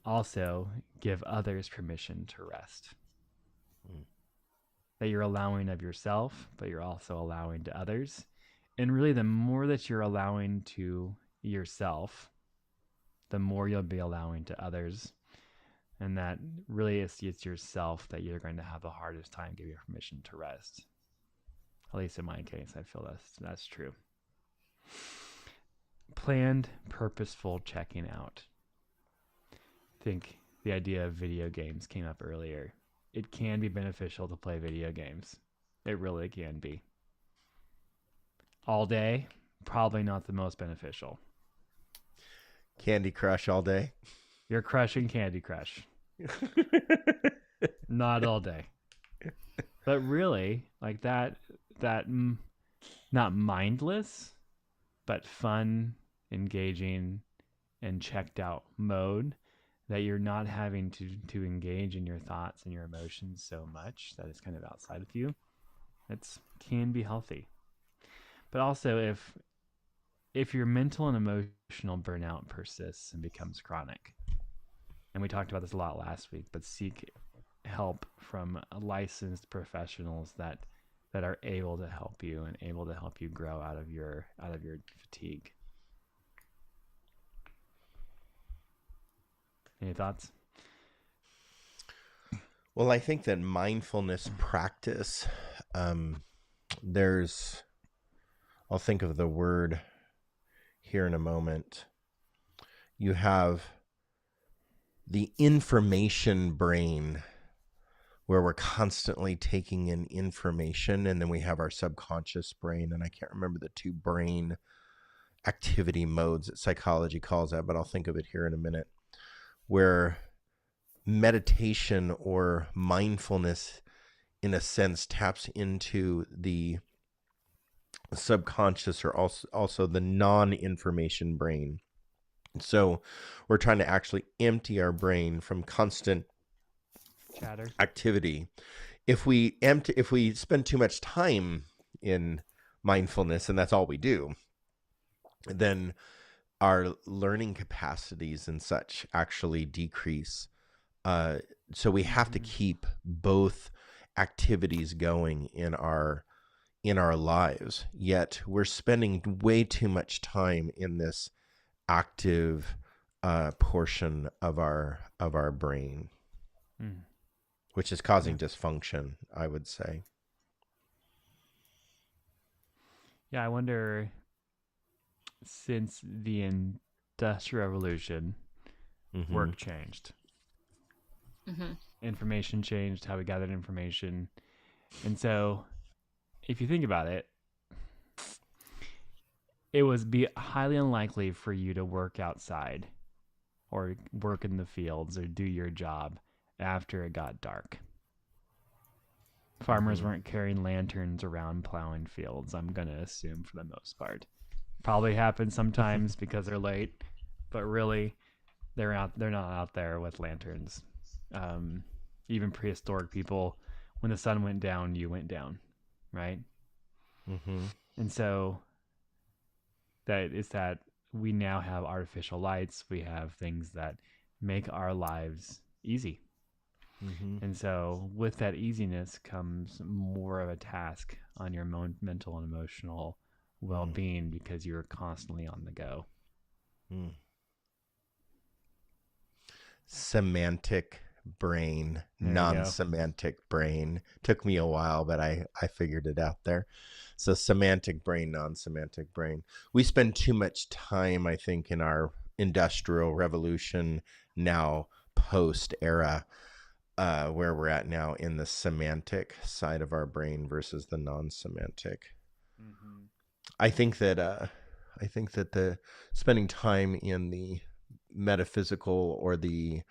Also, give others permission to rest. That you're allowing of yourself, but you're also allowing to others. And really, the more that you're allowing to yourself, the more you'll be allowing to others. And that really it's yourself that you're going to have the hardest time giving permission to rest. At least in my case, I feel that's true. Planned, purposeful checking out. I think the idea of video games came up earlier. It can be beneficial to play video games. It really can be. All day, probably not the most beneficial. Candy Crush all day. You're crushing Candy Crush. Not all day. But really, like that not mindless, but fun, engaging, and checked out mode that you're not having to engage in your thoughts and your emotions so much that it's kind of outside of you. It can be healthy. But also if your mental and emotional burnout persists and becomes chronic, and we talked about this a lot last week, but seek help from licensed professionals that that are able to help you and able to help you grow out of your fatigue. Any thoughts? Well, I think that mindfulness practice, I'll think of the word here in a moment. You have the information brain, where we're constantly taking in information, and then we have our subconscious brain, and I can't remember the two brain activity modes that psychology calls that, but I'll think of it here in a minute, where meditation or mindfulness in a sense taps into the subconscious, or also the non-information brain. So we're trying to actually empty our brain from constant Chatter. activity. If we spend too much time in mindfulness, and that's all we do, then our learning capacities and such actually decrease. So we have to keep both activities going in our lives. Yet we're spending way too much time in this active portion of our brain, which is causing dysfunction, I would say. Yeah, I wonder, since the Industrial Revolution, work changed. Information changed, how we gathered information. And so, if you think about it, it was highly unlikely for you to work outside or work in the fields or do your job after it got dark. Farmers weren't carrying lanterns around plowing fields, I'm going to assume, for the most part. Probably happens sometimes because they're late, but really they're not out there with lanterns. Even prehistoric people, when the sun went down, you went down, right? And so that we now have artificial lights. We have things that make our lives easy. And so with that easiness comes more of a task on your mental and emotional well-being, because you're constantly on the go. Semantic brain, non-semantic brain. Took me a while, but I figured it out there. So semantic brain, non-semantic brain. We spend too much time, I think, in our industrial revolution now, post era, where we're at now, in the semantic side of our brain versus the non-semantic. I think that the spending time in the metaphysical or the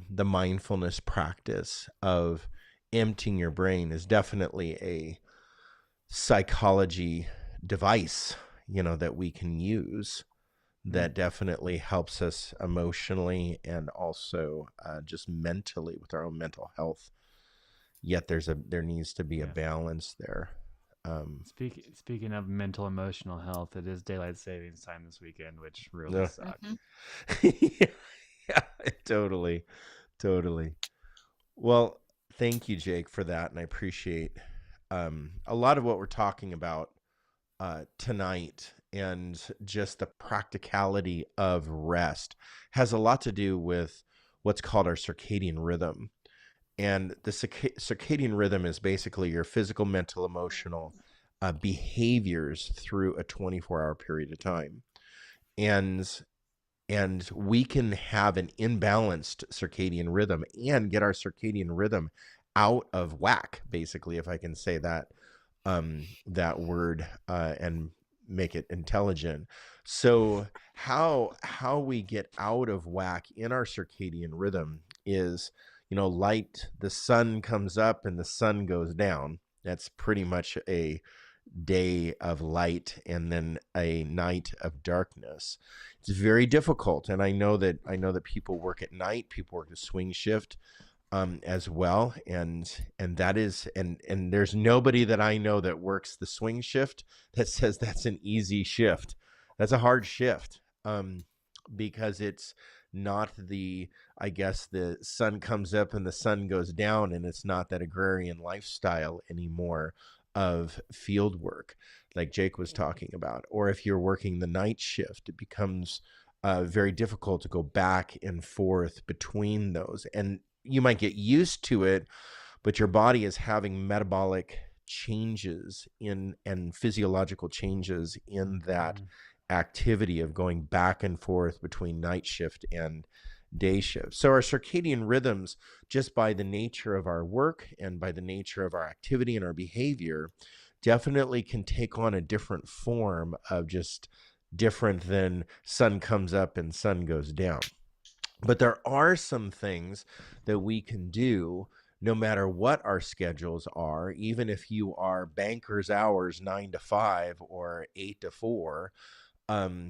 mindfulness practice of emptying your brain is definitely a psychology device, that we can use, that definitely helps us emotionally and also just mentally with our own mental health. Yet there needs to be a balance there. Speaking of mental emotional health, it is daylight savings time this weekend, which really sucks. Yeah, totally. Well, thank you, Jake, for that, and I appreciate a lot of what we're talking about tonight, and just the practicality of rest has a lot to do with what's called our circadian rhythm. And the circadian rhythm is basically your physical, mental, emotional behaviors through a 24-hour period of time. And we can have an imbalanced circadian rhythm and get our circadian rhythm out of whack, basically, if I can say that word and make it intelligent. So how we get out of whack in our circadian rhythm is, light, the sun comes up and the sun goes down. That's pretty much a day of light and then a night of darkness. It's very difficult, and I know that people work at night, people work a swing shift as well, and that is and there's nobody that I know that works the swing shift that says that's an easy shift. That's a hard shift, because it's not the I guess the sun comes up and the sun goes down, and it's not that agrarian lifestyle anymore of field work like Jake was talking about. Or if you're working the night shift, it becomes very difficult to go back and forth between those. And you might get used to it, but your body is having metabolic changes in and physiological changes in that activity of going back and forth between night shift and day shift. So our circadian rhythms, just by the nature of our work and by the nature of our activity and our behavior, definitely can take on a different form of just different than sun comes up and sun goes down. But there are some things that we can do no matter what our schedules are, even if you are banker's hours 9 to 5 or 8 to 4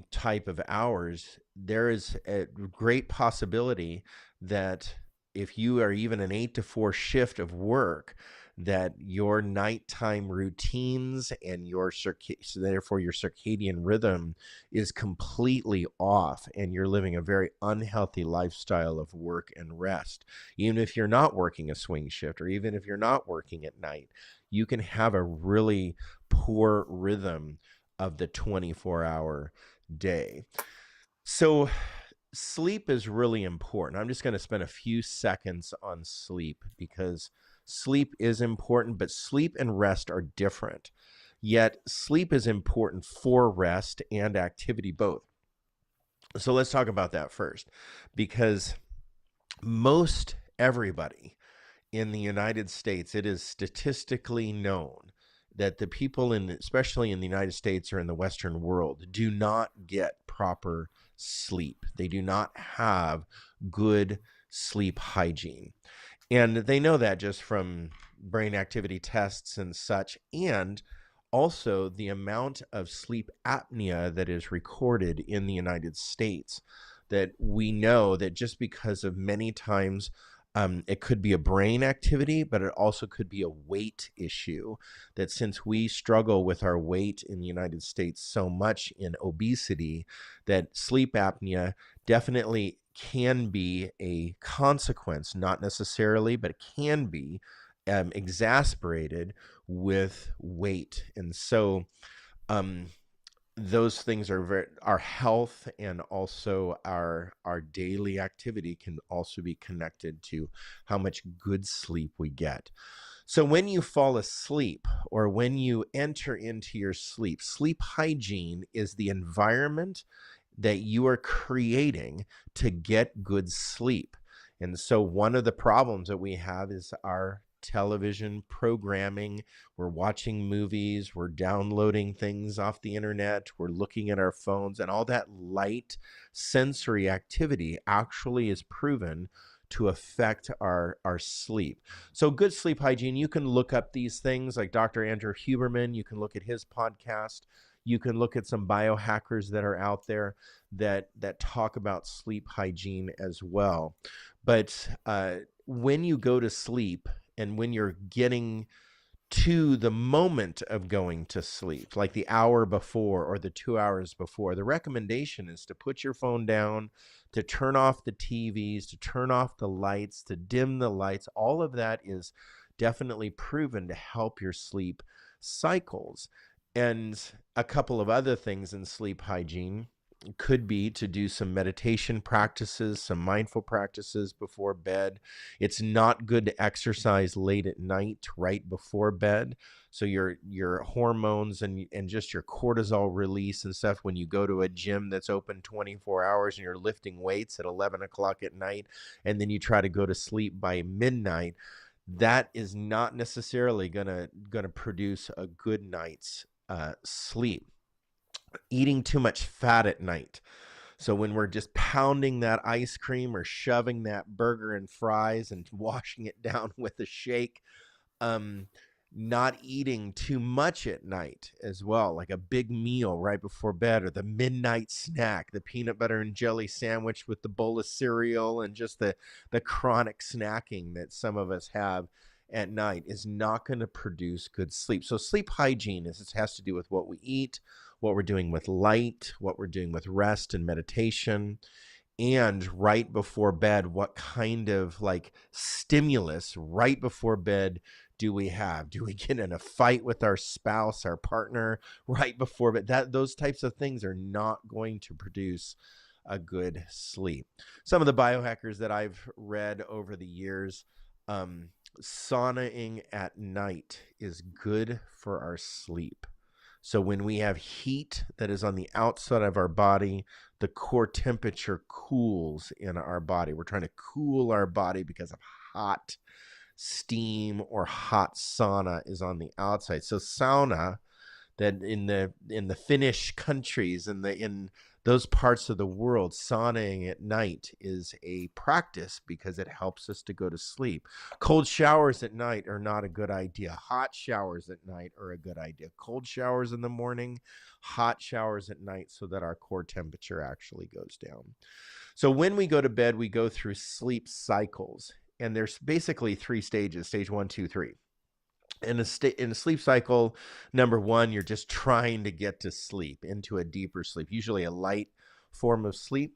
type of hours. There is a great possibility that if you are even an 8 to 4 shift of work, that your nighttime routines and so therefore your circadian rhythm is completely off, and you're living a very unhealthy lifestyle of work and rest. Even if you're not working a swing shift, or even if you're not working at night, you can have a really poor rhythm of the 24-hour day. So sleep is really important. I'm just going to spend a few seconds on sleep, because sleep is important, but sleep and rest are different. Yet sleep is important for rest and activity both. So let's talk about that first, because most everybody in the United States, it is statistically known that the people especially in the United States or in the Western world, do not get proper sleep. They do not have good sleep hygiene. And they know that just from brain activity tests and such, and also the amount of sleep apnea that is recorded in the United States, that we know that just because of many times it could be a brain activity, but it also could be a weight issue, that since we struggle with our weight in the United States so much in obesity, that sleep apnea definitely can be a consequence, not necessarily, but it can be exasperated with weight. And so those things are our health, and also our daily activity can also be connected to how much good sleep we get. So when you fall asleep, or when you enter into your sleep, sleep hygiene is the environment that you are creating to get good sleep. And so one of the problems that we have is our television programming. We're watching movies, we're downloading things off the internet, we're looking at our phones, and all that light sensory activity actually is proven to affect our sleep. So good sleep hygiene, you can look up these things like Dr. Andrew Huberman. You can look at his podcast. You can look at some biohackers that are out there that talk about sleep hygiene as well. But when you go to sleep, and when you're getting to the moment of going to sleep, like the hour before or the 2 hours before, the recommendation is to put your phone down, to turn off the TVs, to turn off the lights, to dim the lights. All of that is definitely proven to help your sleep cycles. And a couple of other things in sleep hygiene could be to do some meditation practices, some mindful practices before bed. It's not good to exercise late at night, right before bed. So your hormones and just your cortisol release and stuff, when you go to a gym that's open 24 hours and you're lifting weights at 11 o'clock at night, and then you try to go to sleep by midnight, that is not necessarily gonna produce a good night's sleep. Eating too much fat at night. So when we're just pounding that ice cream or shoving that burger and fries and washing it down with a shake, not eating too much at night as well, like a big meal right before bed, or the midnight snack, the peanut butter and jelly sandwich with the bowl of cereal, and just the chronic snacking that some of us have at night is not going to produce good sleep. So sleep hygiene has to do with what we eat, what we're doing with light, what we're doing with rest and meditation. and right before bed, what kind of like stimulus right before bed do we have? Do we get in a fight with our spouse, our partner right before bed? Those types of things are not going to produce a good sleep. Some of the biohackers that I've read over the years, saunaing at night is good for our sleep. So when we have heat that is on the outside of our body, the core temperature cools in our body. We're trying to cool our body because of hot steam or hot sauna is on the outside. So sauna, that in the Finnish countries and in those parts of the world, saunaing at night is a practice because it helps us to go to sleep. Cold showers at night are not a good idea. Hot showers at night are a good idea. Cold showers in the morning, hot showers at night, so that our core temperature actually goes down. So when we go to bed, we go through sleep cycles, and there's basically 3 stages: stage 1, 2, 3. In a sleep cycle, number 1, you're just trying to get to sleep, into a deeper sleep, usually a light form of sleep.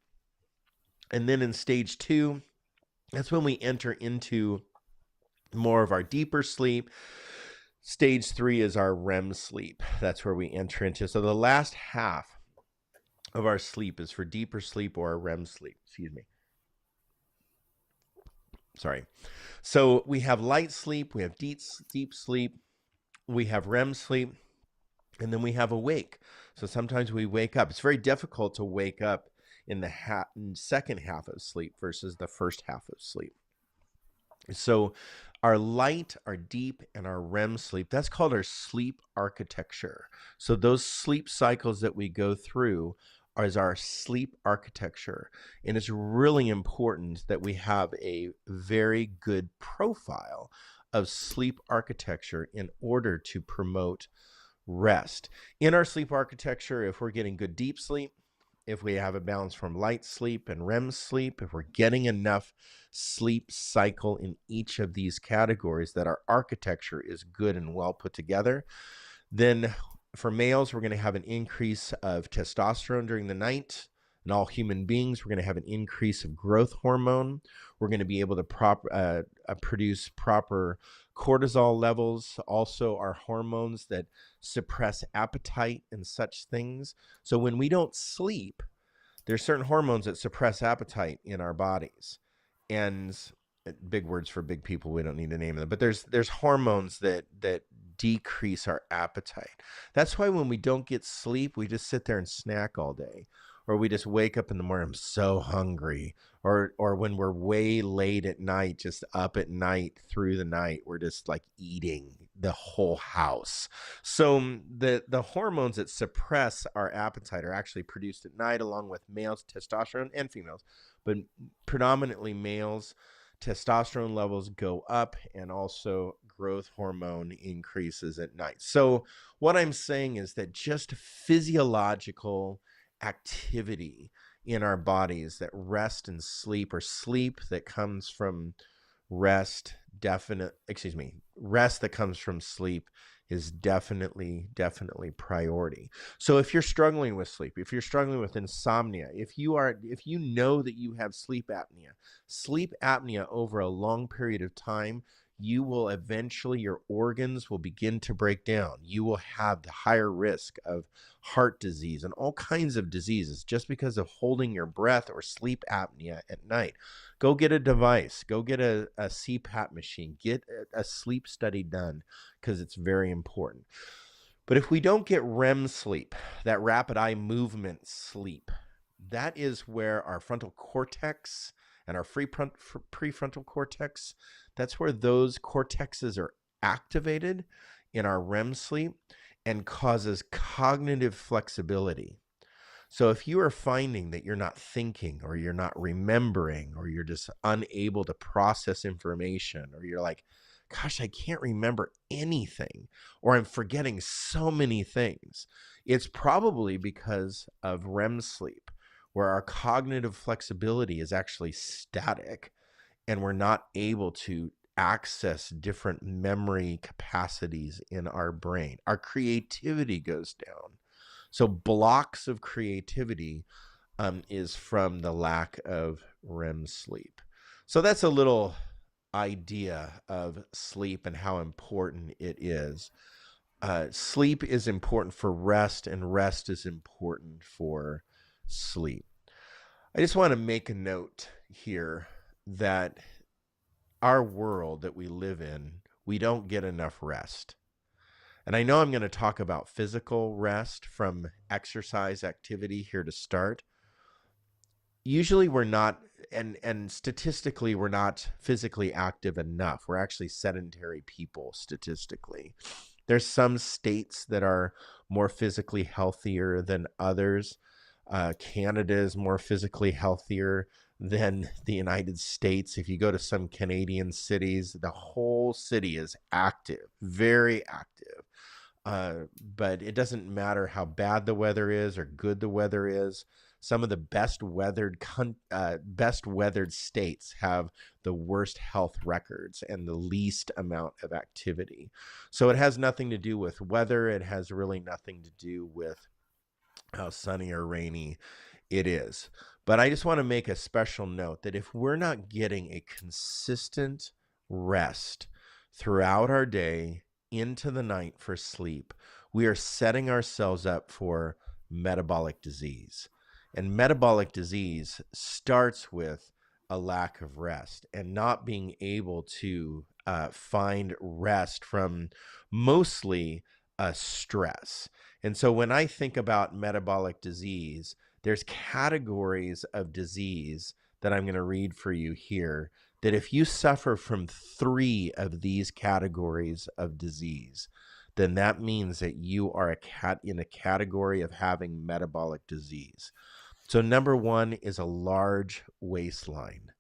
And then in stage 2, that's when we enter into more of our deeper sleep. Stage 3 is our REM sleep. That's where we enter into. So the last half of our sleep is for deeper sleep or REM sleep. Excuse me. Sorry. So we have light sleep, we have deep sleep, we have REM sleep, and then we have awake. So sometimes we wake up. It's very difficult to wake up in the second half of sleep versus the first half of sleep. So our light, our deep, and our REM sleep, that's called our sleep architecture. So those sleep cycles that we go through is our sleep architecture. And it's really important that we have a very good profile of sleep architecture in order to promote rest. In our sleep architecture, if we're getting good deep sleep, if we have a balance from light sleep and REM sleep, if we're getting enough sleep cycle in each of these categories, that our architecture is good and well put together, then for males, we're going to have an increase of testosterone during the night. In all human beings, we're going to have an increase of growth hormone. We're going to be able to produce proper cortisol levels, also our hormones that suppress appetite and such things. So when we don't sleep, there's certain hormones that suppress appetite in our bodies. And big words for big people, we don't need to name them, but there's hormones that decrease our appetite. That's why when we don't get sleep, we just sit there and snack all day, or we just wake up in the morning, I'm so hungry, or when we're way late at night, just up at night through the night, we're just like eating the whole house. So the hormones that suppress our appetite are actually produced at night, along with males, testosterone, and females, but predominantly males. Testosterone levels go up, and also growth hormone increases at night. So what I'm saying is that just physiological activity in our bodies, that rest and sleep, or sleep that comes from rest, rest that comes from sleep, is definitely priority. So if you're struggling with sleep, if you're struggling with insomnia, if you know that you have sleep apnea over a long period of time, you will eventually, your organs will begin to break down. You will have the higher risk of heart disease and all kinds of diseases just because of holding your breath or sleep apnea at night. Go get a device. Go get a CPAP machine. Get a sleep study done, because it's very important. But if we don't get REM sleep, that rapid eye movement sleep, that is where our frontal cortex and our prefrontal cortex, that's where those cortexes are activated in our REM sleep and causes cognitive flexibility. So if you are finding that you're not thinking, or you're not remembering, or you're just unable to process information, or you're like, gosh, I can't remember anything, or I'm forgetting so many things, it's probably because of REM sleep, where our cognitive flexibility is actually static, and we're not able to access different memory capacities in our brain. Our creativity goes down. So blocks of creativity is from the lack of REM sleep. So that's a little idea of sleep and how important it is. Sleep is important for rest, and rest is important for sleep. I just want to make a note here that our world that we live in, we don't get enough rest. And I know I'm going to talk about physical rest from exercise activity here to start. Usually we're not, and statistically we're not physically active enough. We're actually sedentary people statistically. There's some states that are more physically healthier than others. Canada is more physically healthier than the United States. If you go to some Canadian cities, the whole city is active, very active. But it doesn't matter how bad the weather is or good the weather is. Some of the best weathered states have the worst health records and the least amount of activity. So it has nothing to do with weather. It has really nothing to do with how sunny or rainy it is. But I just want to make a special note that if we're not getting a consistent rest throughout our day into the night for sleep, we are setting ourselves up for metabolic disease. And metabolic disease starts with a lack of rest and not being able to find rest from mostly stress. And so when I think about metabolic disease, there's categories of disease that I'm going to read for you here, that if you suffer from 3 of these categories of disease, then that means that you are in a category of having metabolic disease. So number 1 is a large waistline.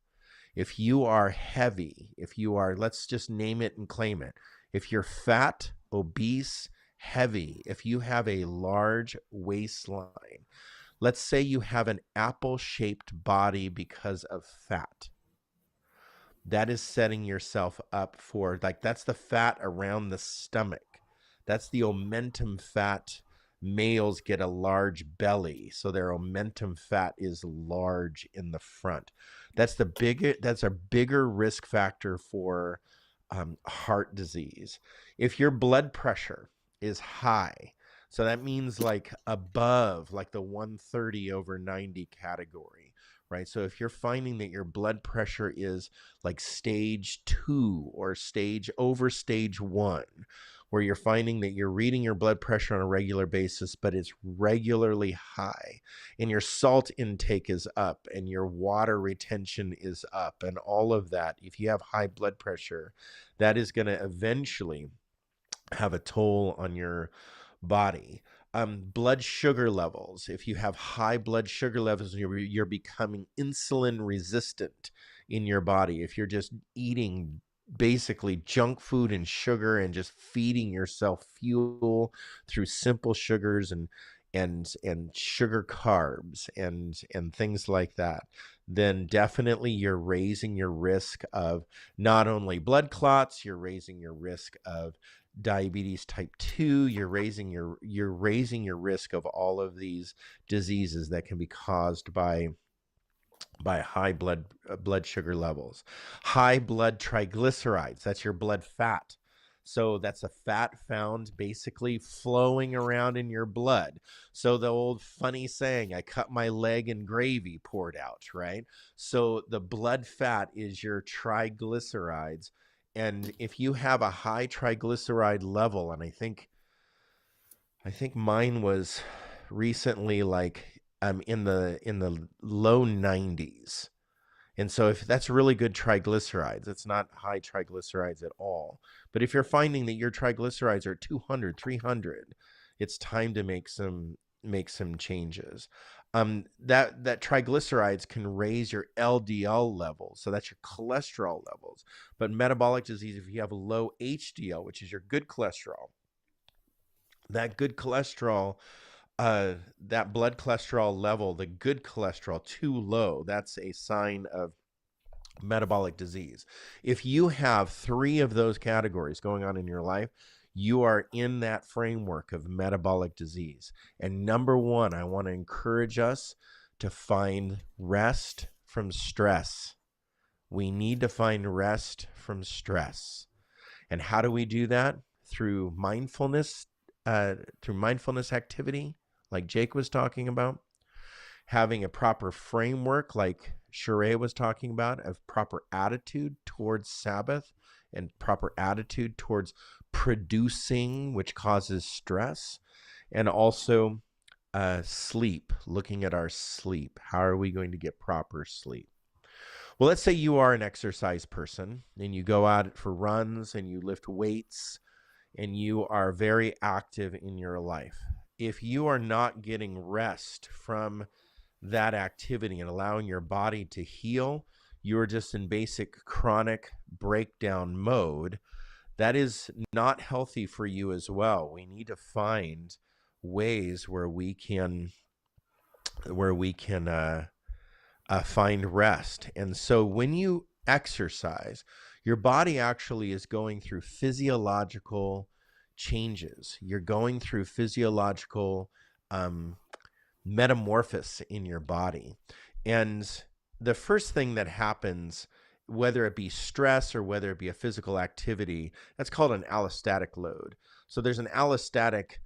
If you are heavy, if you are, let's just name it and claim it. If you're fat, obese, heavy, if you have a large waistline, let's say you have an apple-shaped body because of fat. That is setting yourself up for, like, that's the fat around the stomach. That's the omentum fat. Males get a large belly, so their omentum fat is large in the front. That's a bigger risk factor for heart disease. If your blood pressure is high, so that means like above, like the 130/90 category, right? So if you're finding that your blood pressure is like stage 2 or stage 1, where you're finding that you're reading your blood pressure on a regular basis, but it's regularly high, and your salt intake is up, and your water retention is up, and all of that, if you have high blood pressure, that is going to eventually have a toll on your body. Blood sugar levels. If you have high blood sugar levels, you're becoming insulin resistant in your body. If you're just eating basically junk food and sugar and just feeding yourself fuel through simple sugars and sugar carbs and things like that, then definitely you're raising your risk of not only blood clots, you're raising your risk of diabetes type 2, you're raising your risk of all of these diseases that can be caused by high blood sugar levels. High blood triglycerides, that's your blood fat. So that's a fat found basically flowing around in your blood. So the old funny saying, I cut my leg and gravy poured out, right? So the blood fat is your triglycerides. And if you have a high triglyceride level, and I think mine was recently like in the low 90s. And so if that's really good triglycerides, it's not high triglycerides at all. But if you're finding that your triglycerides are 200, 300, it's time to make some changes. That triglycerides can raise your LDL levels, so that's your cholesterol levels. But metabolic disease, if you have a low HDL, which is your good cholesterol, that good cholesterol, that blood cholesterol level, the good cholesterol too low, that's a sign of metabolic disease. If you have 3 of those categories going on in your life, you are in that framework of metabolic disease. And number 1, I want to encourage us to find rest from stress. We need to find rest from stress. And how do we do that? Through mindfulness activity, like Jake was talking about, having a proper framework, like Sheree was talking about, of proper attitude towards Sabbath and proper attitude towards producing, which causes stress, and also sleep, looking at our sleep. How are we going to get proper sleep? Well, let's say you are an exercise person and you go out for runs and you lift weights and you are very active in your life. If you are not getting rest from that activity and allowing your body to heal, you're just in basic chronic breakdown mode. That is not healthy for you as well. We need to find ways where we can find rest. And so when you exercise, your body actually is going through physiological changes. You're going through physiological metamorphosis in your body. And the first thing that happens, whether it be stress or whether it be a physical activity, that's called an allostatic load. So there's an allostatic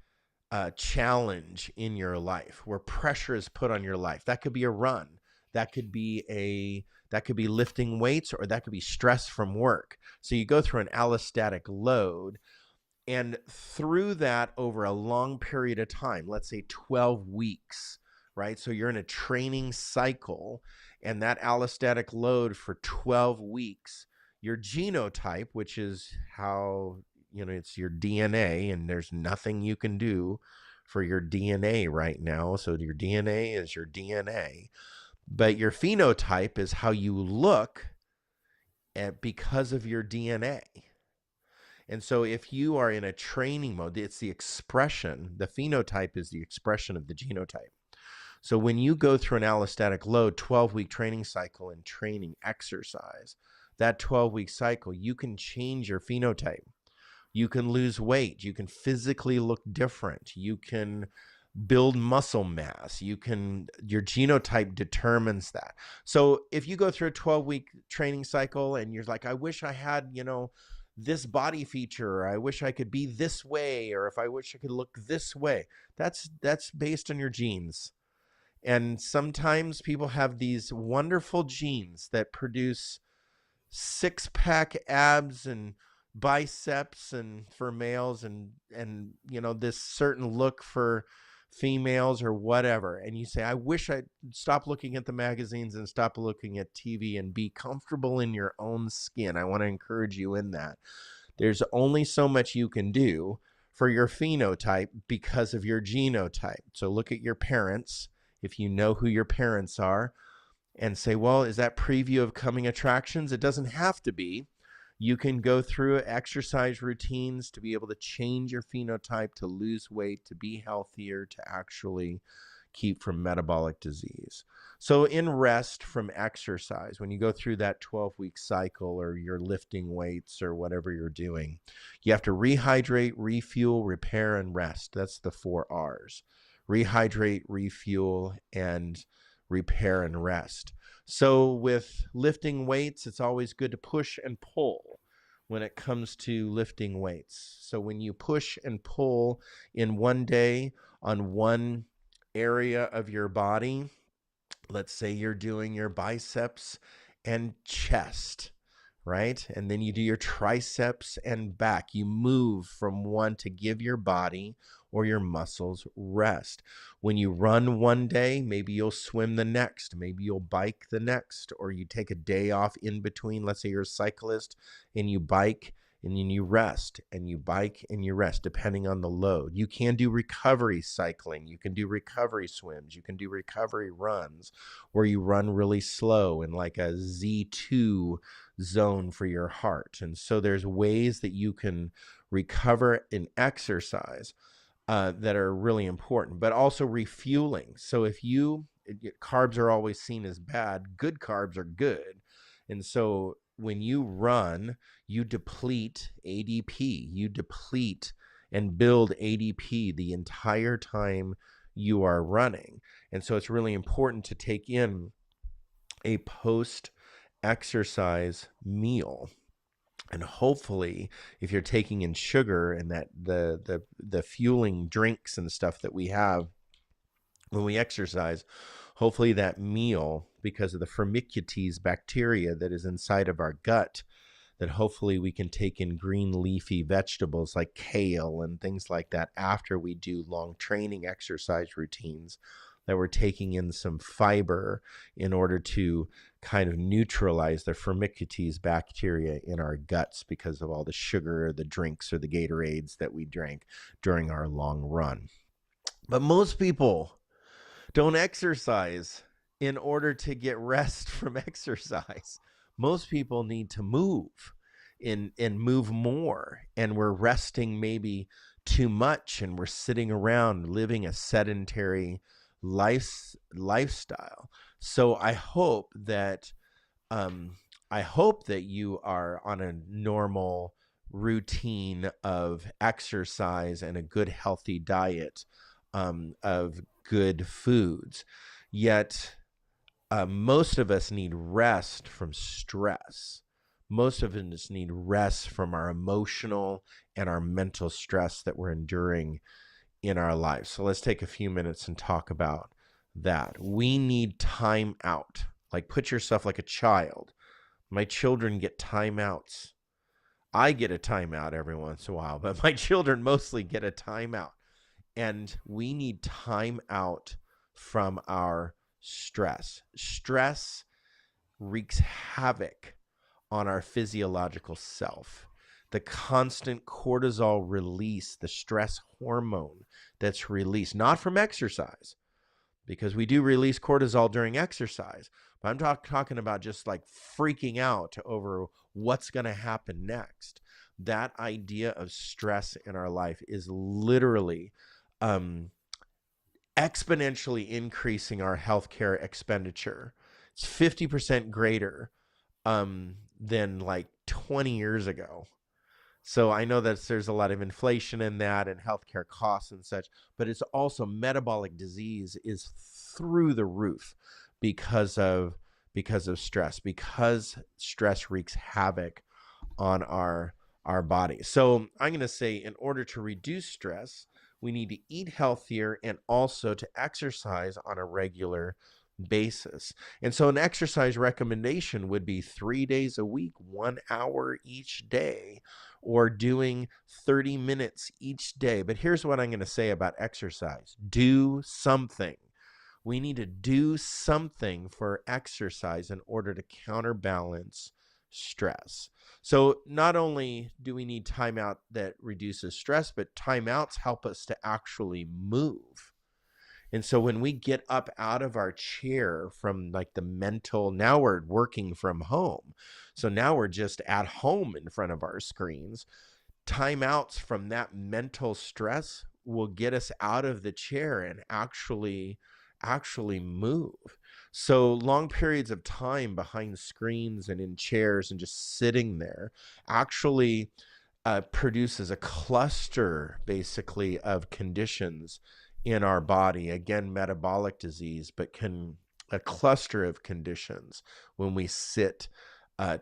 challenge in your life where pressure is put on your life. That could be a run. That could be lifting weights, or that could be stress from work. So you go through an allostatic load, and through that over a long period of time, let's say 12 weeks, right? So you're in a training cycle, and that allostatic load for 12 weeks, your genotype, which is how, it's your DNA, and there's nothing you can do for your DNA right now. So your DNA is your DNA. But your phenotype is how you look because of your DNA. And so if you are in a training mode, it's the expression, the phenotype is the expression of the genotype. So when you go through an allostatic load, 12-week training cycle and training exercise, that 12-week cycle, you can change your phenotype. You can lose weight. You can physically look different. You can build muscle mass. Your genotype determines that. So if you go through a 12-week training cycle and you're like, I wish I had, this body feature, or I wish I could be this way, or if I wish I could look this way, that's based on your genes. And sometimes people have these wonderful genes that produce six-pack abs and biceps, and for males, and this certain look for females or whatever. And you say, I wish I'd stop looking at the magazines and stop looking at TV and be comfortable in your own skin. I want to encourage you in that. There's only so much you can do for your phenotype because of your genotype. So look at your parents, if you know who your parents are, and say, well, is that preview of coming attractions? It doesn't have to be. You can go through exercise routines to be able to change your phenotype, to lose weight, to be healthier, to actually keep from metabolic disease. So in rest from exercise, when you go through that 12-week cycle, or you're lifting weights or whatever you're doing, you have to rehydrate, refuel, repair, and rest. That's the 4 R's. Rehydrate, refuel, and repair and rest. So with lifting weights, it's always good to push and pull when it comes to lifting weights. So when you push and pull in one day on one area of your body, let's say you're doing your biceps and chest, right? And then you do your triceps and back. You move from one to give your body or your muscles rest. When you run one day, maybe you'll swim the next, maybe you'll bike the next, or you take a day off in between. Let's say you're a cyclist and you bike and then you rest, and you bike and you rest, depending on the load. You can do recovery cycling. You can do recovery swims. You can do recovery runs where you run really slow in like a Z2 zone for your heart. And so there's ways that you can recover in exercise that are really important, but also refueling. So carbs are always seen as bad. Good carbs are good. And so when you run, you deplete ADP. You deplete and build ADP the entire time you are running. And so it's really important to take in a post-exercise meal. And hopefully, if you're taking in sugar and that the fueling drinks and stuff that we have when we exercise, hopefully that meal, because of the Firmicutes bacteria that is inside of our gut, that hopefully we can take in green leafy vegetables like kale and things like that after we do long training exercise routines, that we're taking in some fiber in order to kind of neutralize the Firmicutes bacteria in our guts because of all the sugar or the drinks or the Gatorades that we drank during our long run. But most people don't exercise in order to get rest from exercise. Most people need to move and move more, and we're resting maybe too much, and we're sitting around living a sedentary lifestyle. So I hope that you are on a normal routine of exercise and a good healthy diet of good foods. Yet most of us need rest from stress. Most of us need rest from our emotional and our mental stress that we're enduring in our lives. So let's take a few minutes and talk about that. We need time out. Like, put yourself like a child. My children get timeouts. I get a timeout every once in a while, but my children mostly get a timeout. And we need time out from our stress. Stress wreaks havoc on our physiological self. The constant cortisol release, the stress hormone that's released, not from exercise, because we do release cortisol during exercise, but I'm talking about just like freaking out over what's going to happen next. That idea of stress in our life is literally exponentially increasing our healthcare expenditure. It's 50% greater than like 20 years ago. So I know that there's a lot of inflation in that and healthcare costs and such, but it's also metabolic disease is through the roof because of stress, because stress wreaks havoc on our body. So I'm going to say, in order to reduce stress, we need to eat healthier and also to exercise on a regular basis. And so an exercise recommendation would be 3 days a week, 1 hour each day, or doing 30 minutes each day. But here's what I'm going to say about exercise. Do something. We need to do something for exercise in order to counterbalance stress. So not only do we need timeout that reduces stress, but timeouts help us to actually move. And so when we get up out of our chair from like the mental, now we're working from home. So now we're just at home in front of our screens. Timeouts from that mental stress will get us out of the chair and actually move. So long periods of time behind screens and in chairs and just sitting there actually produces a cluster basically of conditions in our body. Again, metabolic disease, but a cluster of conditions when we sit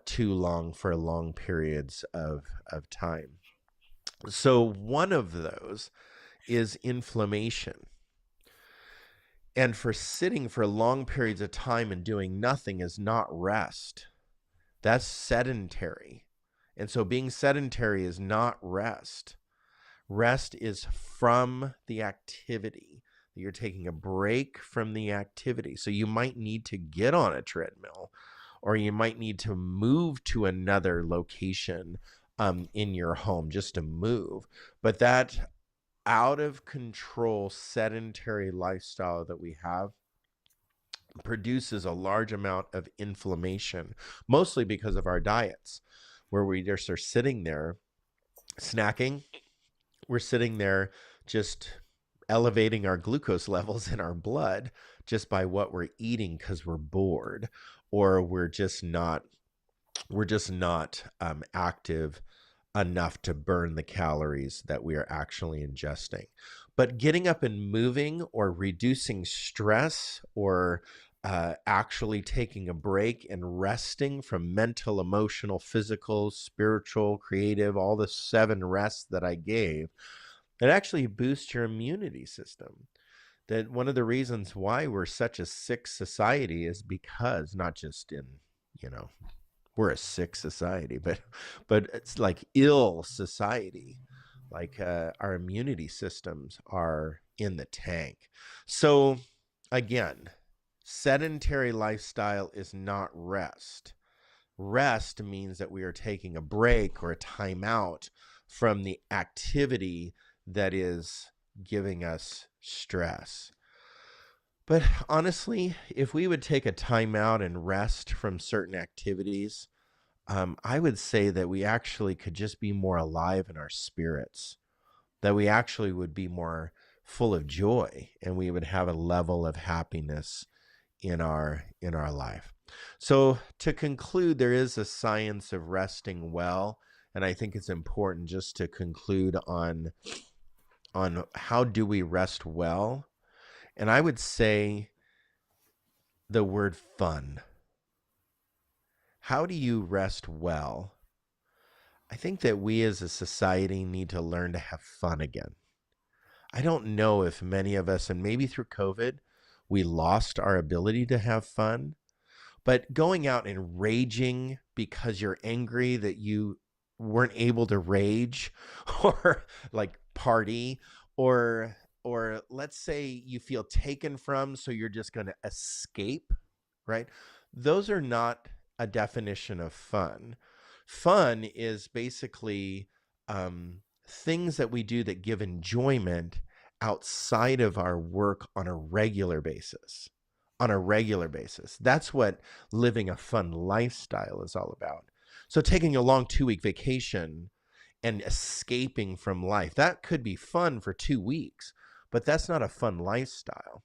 too long for long periods of time. So one of those is inflammation. And for sitting for long periods of time and doing nothing is not rest. That's sedentary. And so being sedentary is not rest. Rest is from the activity. You're taking a break from the activity. So you might need to get on a treadmill, or you might need to move to another location in your home just to move. But that out of control sedentary lifestyle that we have produces a large amount of inflammation, mostly because of our diets, where we just are sitting there snacking. We're sitting there just elevating our glucose levels in our blood just by what we're eating because we're bored, or we're just not active enough to burn the calories that we are actually ingesting. But getting up and moving or reducing stress or actually taking a break and resting from mental, emotional, physical, spiritual, creative, all the 7 rests that I gave, it actually boosts your immunity system. That one of the reasons why we're such a sick society is because not just in, you know, we're a sick society, but it's like ill society. Like our immunity systems are in the tank. So again, sedentary lifestyle is not rest. Rest means that we are taking a break or a timeout from the activity that is giving us stress. But honestly, if we would take a timeout and rest from certain activities, I would say that we actually could just be more alive in our spirits, that we actually would be more full of joy, and we would have a level of happiness in our life. So to conclude, there is a science of resting well, and I think it's important just to conclude on how do we rest well. And I would say the word fun. How do you rest well? I think that we as a society need to learn to have fun again. I don't know if many of us, and maybe through COVID, we lost our ability to have fun, but going out and raging because you're angry that you weren't able to rage or like party, or let's say you feel taken from, so you're just going to escape, right? Those are not a definition of fun. Fun is basically things that we do that give enjoyment outside of our work on a regular basis. On a regular basis. That's what living a fun lifestyle is all about. So taking a long 2-week vacation and escaping from life, that could be fun for 2 weeks, but that's not a fun lifestyle.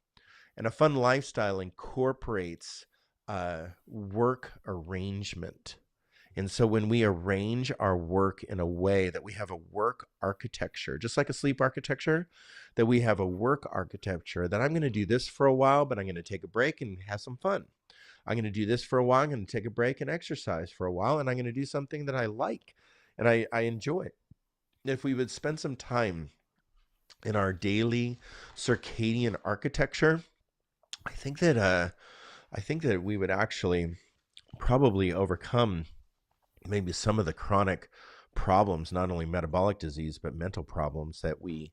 And a fun lifestyle incorporates work arrangement. And so when we arrange our work in a way that we have a work architecture, just like a sleep architecture, that we have a work architecture that I'm going to do this for a while, but I'm going to take a break and have some fun. I'm going to do this for a while. I'm going to take a break and exercise for a while. And I'm going to do something that I like and I enjoy. If we would spend some time in our daily circadian architecture, I think that we would actually probably overcome maybe some of the chronic problems, not only metabolic disease, but mental problems that we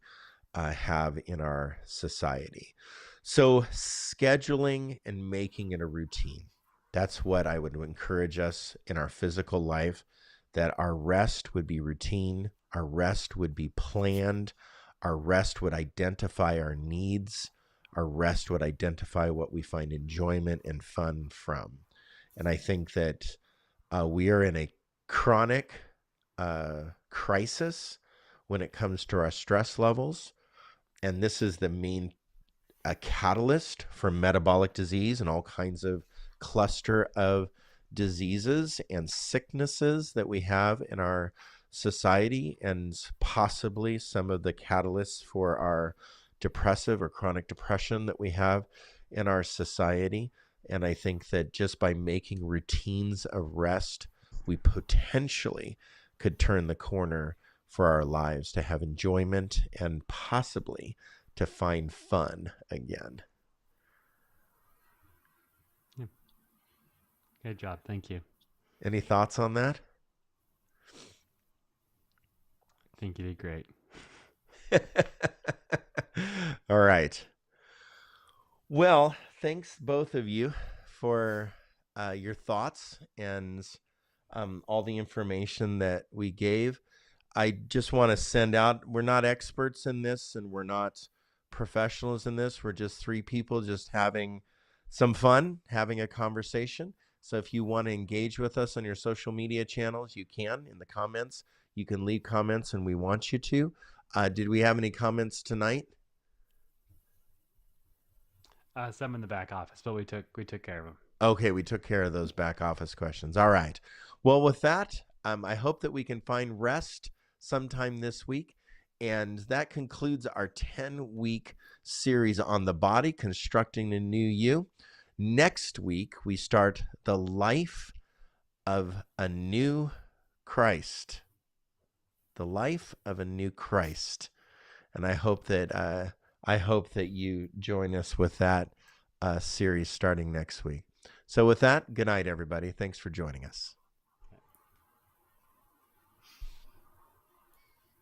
have in our society. So scheduling and making it a routine. That's what I would encourage us in our physical life, that our rest would be routine, our rest would be planned, our rest would identify our needs, our rest would identify what we find enjoyment and fun from. And I think that we are in a chronic crisis when it comes to our stress levels. And this is the main catalyst for metabolic disease and all kinds of cluster of diseases and sicknesses that we have in our society, and possibly some of the catalysts for our depressive or chronic depression that we have in our society. And I think that just by making routines of rest, we potentially could turn the corner for our lives to have enjoyment and possibly to find fun again. Yeah. Good job. Thank you. Any thoughts on that? I think you did great. All right. Well, thanks both of you for your thoughts and all the information that we gave. I just want to send out, we're not experts in this and we're not professionals in this. We're just 3 people just having some fun, having a conversation. So if you want to engage with us on your social media channels, you can in the comments. You can leave comments and we want you to. Did we have any comments tonight? Some in the back office, but we took care of them. Okay, we took care of those back office questions. All right. Well, with that, I hope that we can find rest sometime this week. And that concludes our 10-week series on the body, constructing the new you. Next week, we start the life of a new Christ. The life of a new Christ. And I hope that you join us with that series starting next week. So with that, good night, everybody. Thanks for joining us.